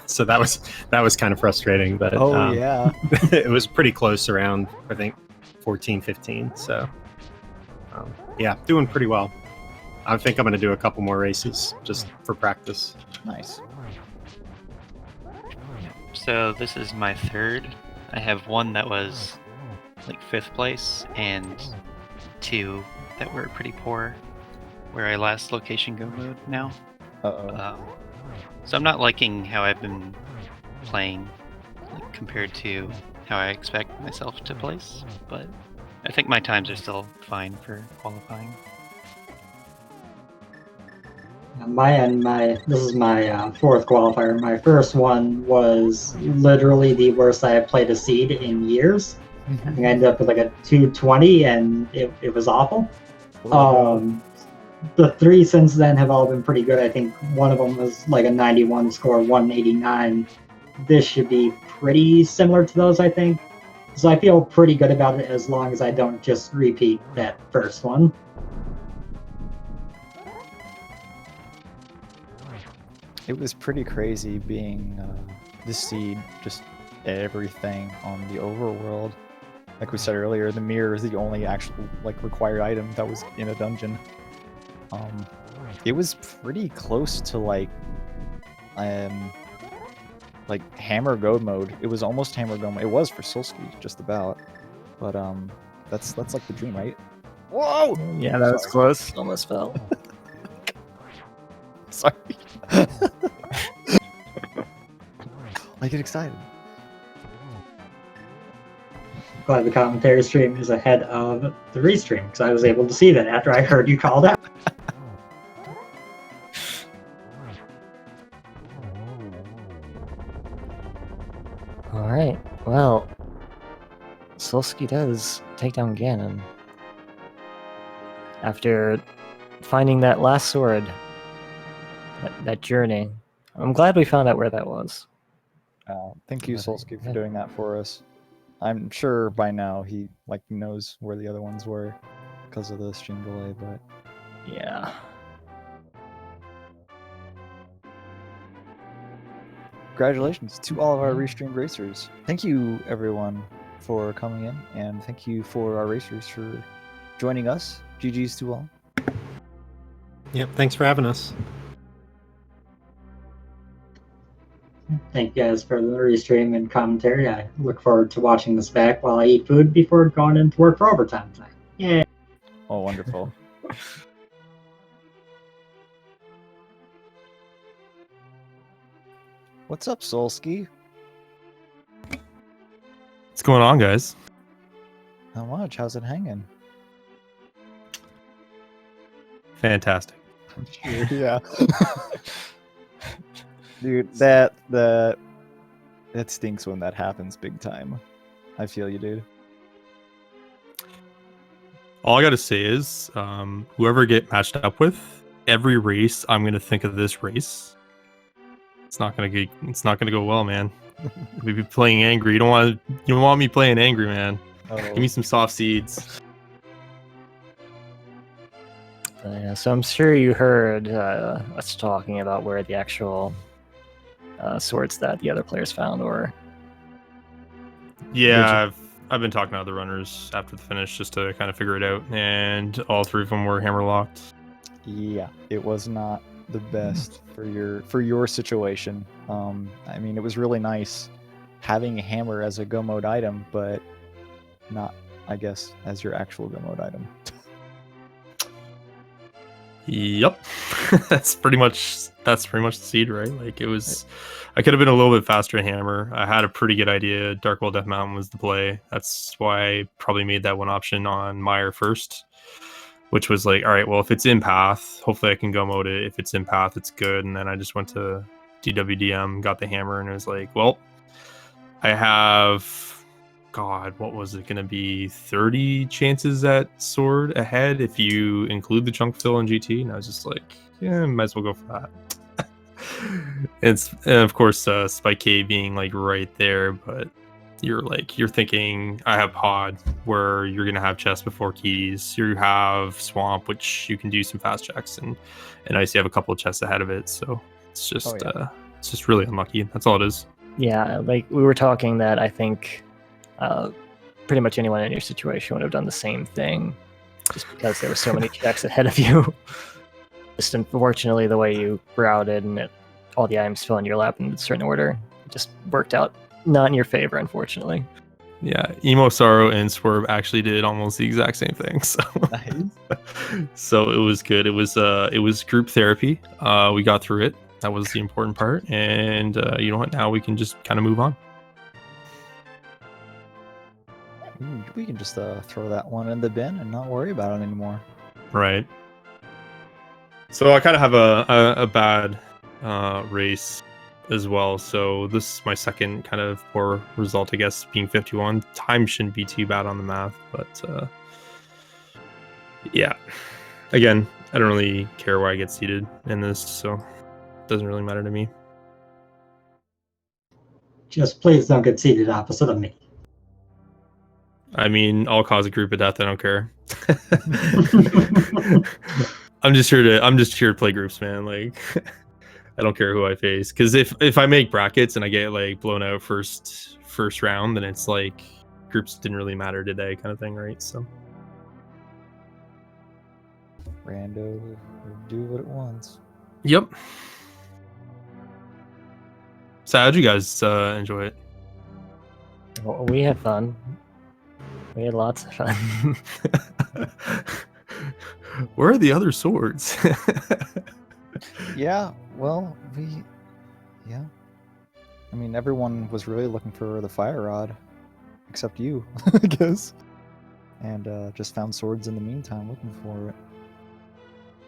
So that was kind of frustrating. But yeah. it was pretty close around, I think, 14, 15. So yeah, doing pretty well. I think I'm going to do a couple more races just for practice. Nice. So this is my 3rd. I have one that was like 5th place and 2 that were pretty poor, where I last location go mode now. Uh-oh. So I'm not liking how I've been playing like, compared to how I expect myself to place, but I think my times are still fine for qualifying. On my end, this is my 4th qualifier. My first one was literally the worst I have played a seed in years. I think I ended up with like a 220, and it was awful. The 3 since then have all been pretty good. I think one of them was like a 91 score, 189. This should be pretty similar to those, I think. So I feel pretty good about it as long as I don't just repeat that first one. It was pretty crazy being the seed, just everything on the overworld. Like we said earlier, the mirror is the only actual like required item that was in a dungeon. It was pretty close to like hammer go mode. It was almost hammer go mode. It was for Solski, just about. But that's like the dream, right? Whoa! Yeah, that was close. Almost fell. Sorry. I get excited. Glad the commentary stream is ahead of the restream, because I was able to see that after I heard you called out. Alright, well, Solski does take down Ganon. After finding that last sword, that journey. I'm glad we found out where that was. Thank you, Solski, for doing that for us. I'm sure by now he knows where the other ones were because of the stream delay, but Yeah. congratulations to all of our restreamed racers. Thank you, everyone, for coming in, and thank you for our racers for joining us. GG's to all. Yep, thanks for having us. Thank you guys for the restream and commentary. I look forward to watching this back while I eat food before going into work for overtime tonight. Yeah. Oh, wonderful. What's up, Solski? What's going on, guys? Not much. How's it hanging? Fantastic. Yeah. Dude, that stinks when that happens big time. I feel you, dude. All I gotta say is, whoever I get matched up with, every race I'm gonna think of this race. It's not gonna go well, man. We be playing angry. You don't want me playing angry, man. Oh. Give me some soft seeds. Yeah, so I'm sure you heard us talking about where the actual swords that the other players found were. Yeah, I've been talking to other runners after the finish just to kind of figure it out, and all three of them were hammerlocked. Yeah, it was not the best for your situation. I mean, it was really nice having a hammer as a go mode item, but not, I guess, as your actual go mode item. Yep, that's pretty much the seed, right? Like it was, I could have been a little bit faster at hammer. I had a pretty good idea. Darkwell Death Mountain was the play. That's why I probably made that one option on Meyer first, which was like, all right, well, if it's in path, hopefully I can go mode it. If it's in path, it's good. And then I just went to DWDM, got the hammer, and it was like, well, I have, God, what was it going to be? 30 chances at sword ahead if you include the chunk fill in GT. And I was just like, yeah, might as well go for that. And of course, Spike K being like right there, but you're thinking, I have pod where you're going to have chest before keys. You have swamp, which you can do some fast checks, and Ice, you have a couple of chests ahead of it. So it's just, it's just really unlucky. That's all it is. Yeah, like we were talking that I think pretty much anyone in your situation would have done the same thing, just because there were so many checks ahead of you. Just unfortunately, the way you routed and all the items fell in your lap in a certain order, it just worked out not in your favor, unfortunately. Yeah, Emo, Sorrow, and Swerve actually did almost the exact same thing. So, so it was good. It was group therapy. We got through it. That was the important part. And you know what? Now we can just kind of move on. We can just throw that one in the bin and not worry about it anymore. Right. So I kind of have a bad race as well. So this is my second kind of poor result, I guess, being 51. Time shouldn't be too bad on the math, but yeah. Again, I don't really care where I get seated in this, so it doesn't really matter to me. Just please don't get seated opposite of me. I mean, I'll cause a group of death. I don't care. I'm just here to play groups, man. Like, I don't care who I face, because if I make brackets and I get like blown out first round, then it's like groups didn't really matter today, kind of thing, right? So Rando will do what it wants. yep. So how'd you guys enjoy it? Well, we had fun. We had lots of fun. Where are the other swords? Yeah, well, yeah. I mean, everyone was really looking for the fire rod, except you, I guess. And just found swords in the meantime, looking for it.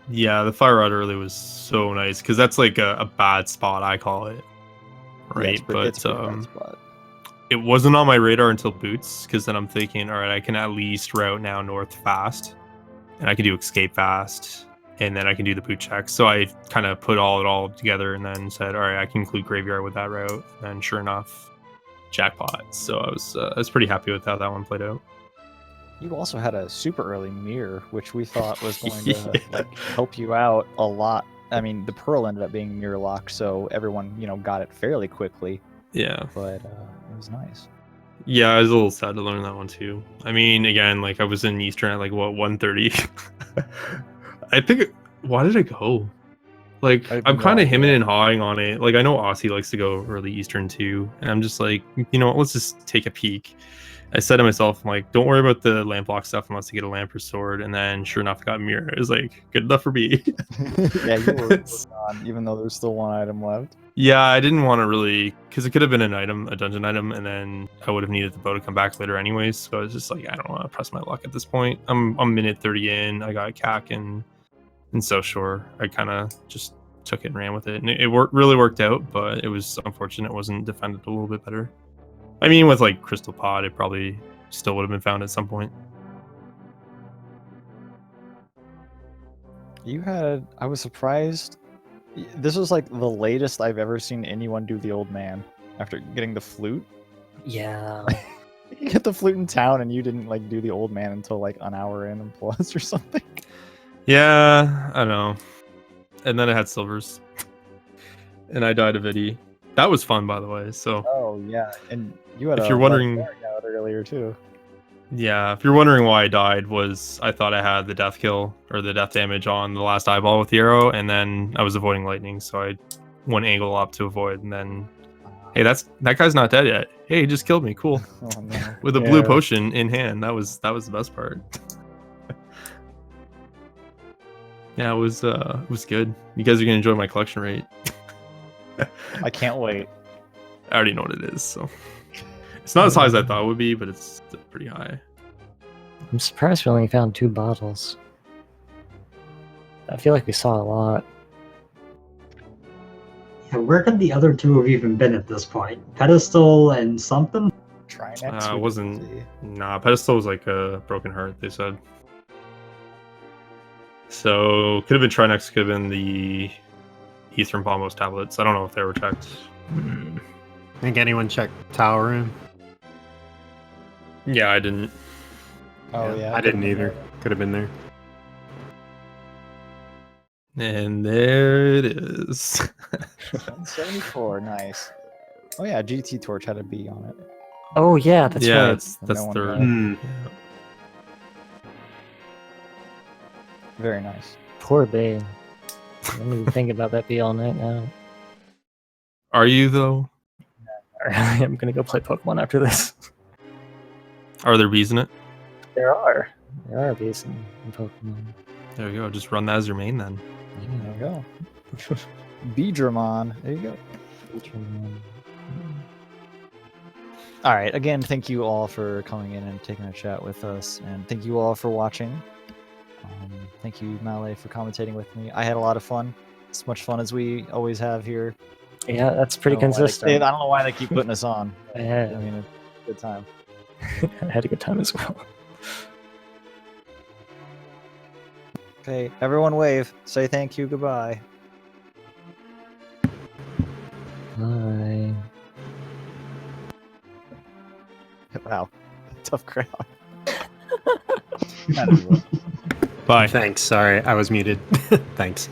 Yeah, the fire rod early was so nice, because that's like a bad spot, I call it. Yeah, Right, it's a pretty bad spot. it wasn't on my radar until boots, because then I'm thinking, all right, I can at least route now north fast, and I can do escape fast, and then I can do the boot check. So I kind of put it all together, and then said, all right, I can include graveyard with that route. And then sure enough, jackpot. So I was pretty happy with how that one played out. You also had a super early mirror, which we thought was going Yeah. to like help you out a lot. I mean, the pearl ended up being mirror lock, so everyone got it fairly quickly. Yeah. But it was nice. Yeah, I was a little sad to learn that one too. I mean, again, like I was in Eastern at like what 1:30. I think. Why did I go? Like I have I'm no kind of idea. hemming and hawing on it. Like I know Aussie likes to go early Eastern too, and I'm just like, you know what? Let's just take a peek. I said to myself, I'm like, don't worry about the lamp block stuff unless you get a lamp or sword. And then sure enough, I got mirror. It was like good enough for me. Yeah, you were on, even though there's still one item left. Yeah, I didn't want to really, because it could have been a dungeon item, and then I would have needed the bow to come back later anyways. So I was just like, I don't want to press my luck at this point. I'm minute 30 in. I got CAC and so sure. I kind of just took it and ran with it, and it really worked out. But it was unfortunate it wasn't defended a little bit better. I mean, with like Crystal Pod, it probably still would have been found at some point. I was surprised. This was like the latest I've ever seen anyone do the old man after getting the flute. Yeah. You get the flute in town and you didn't like do the old man until like an hour in and plus or something. Yeah, I know. And then it had silvers, and I died of Eddie. That was fun, by the way. So Oh yeah, and you had If a you're wondering- out earlier too. yeah, if you're wondering why I died, was I thought I had the death kill or the death damage on the last eyeball with the arrow, and then I was avoiding lightning, so I went angle up to avoid, and then hey, that guy's not dead yet. Hey, he just killed me. Cool. Oh no. With a blue Yeah. potion in hand. That was the best part. Yeah, it was good. You guys are gonna enjoy my collection rate. I can't wait. I already know what it is, so it's not as high as I thought it would be, but it's still pretty high. I'm surprised we only found 2 bottles. I feel like we saw a lot. Yeah, where could the other two have even been at this point? Pedestal and something? Try next. It wasn't. Nah, pedestal was like a broken heart. They said. So could have been Trinex, could have been the Eastern Bombos tablets. I don't know if they were checked. Think anyone checked tower room? Yeah, I didn't. Oh yeah. I didn't either. Could have been there. And there it is. 174, nice. Oh yeah, GT Torch had a B on it. Oh yeah, that's yeah, right. that's No one third. got Hmm. Yeah. Very nice. Poor Babe. I'm even thinking about that B all night now. Are you though? I'm gonna go play Pokemon after this. Are there bees in it? There are bees in Pokemon. There you go. Just run that as your main then. There you go. Beedramon. There you go. All right. Again, thank you all for coming in and taking a chat with us, and thank you all for watching. Thank you, Malay, for commentating with me. I had a lot of fun. As much fun as we always have here. Yeah, that's pretty I don't know why they- consistent. I don't know why they keep putting us on. I Yeah, mean, it's a good time. I had a good time as well. Okay, everyone wave. Say thank you, goodbye. Bye. Wow. Tough crowd. Bye. Thanks. Sorry, I was muted. Thanks.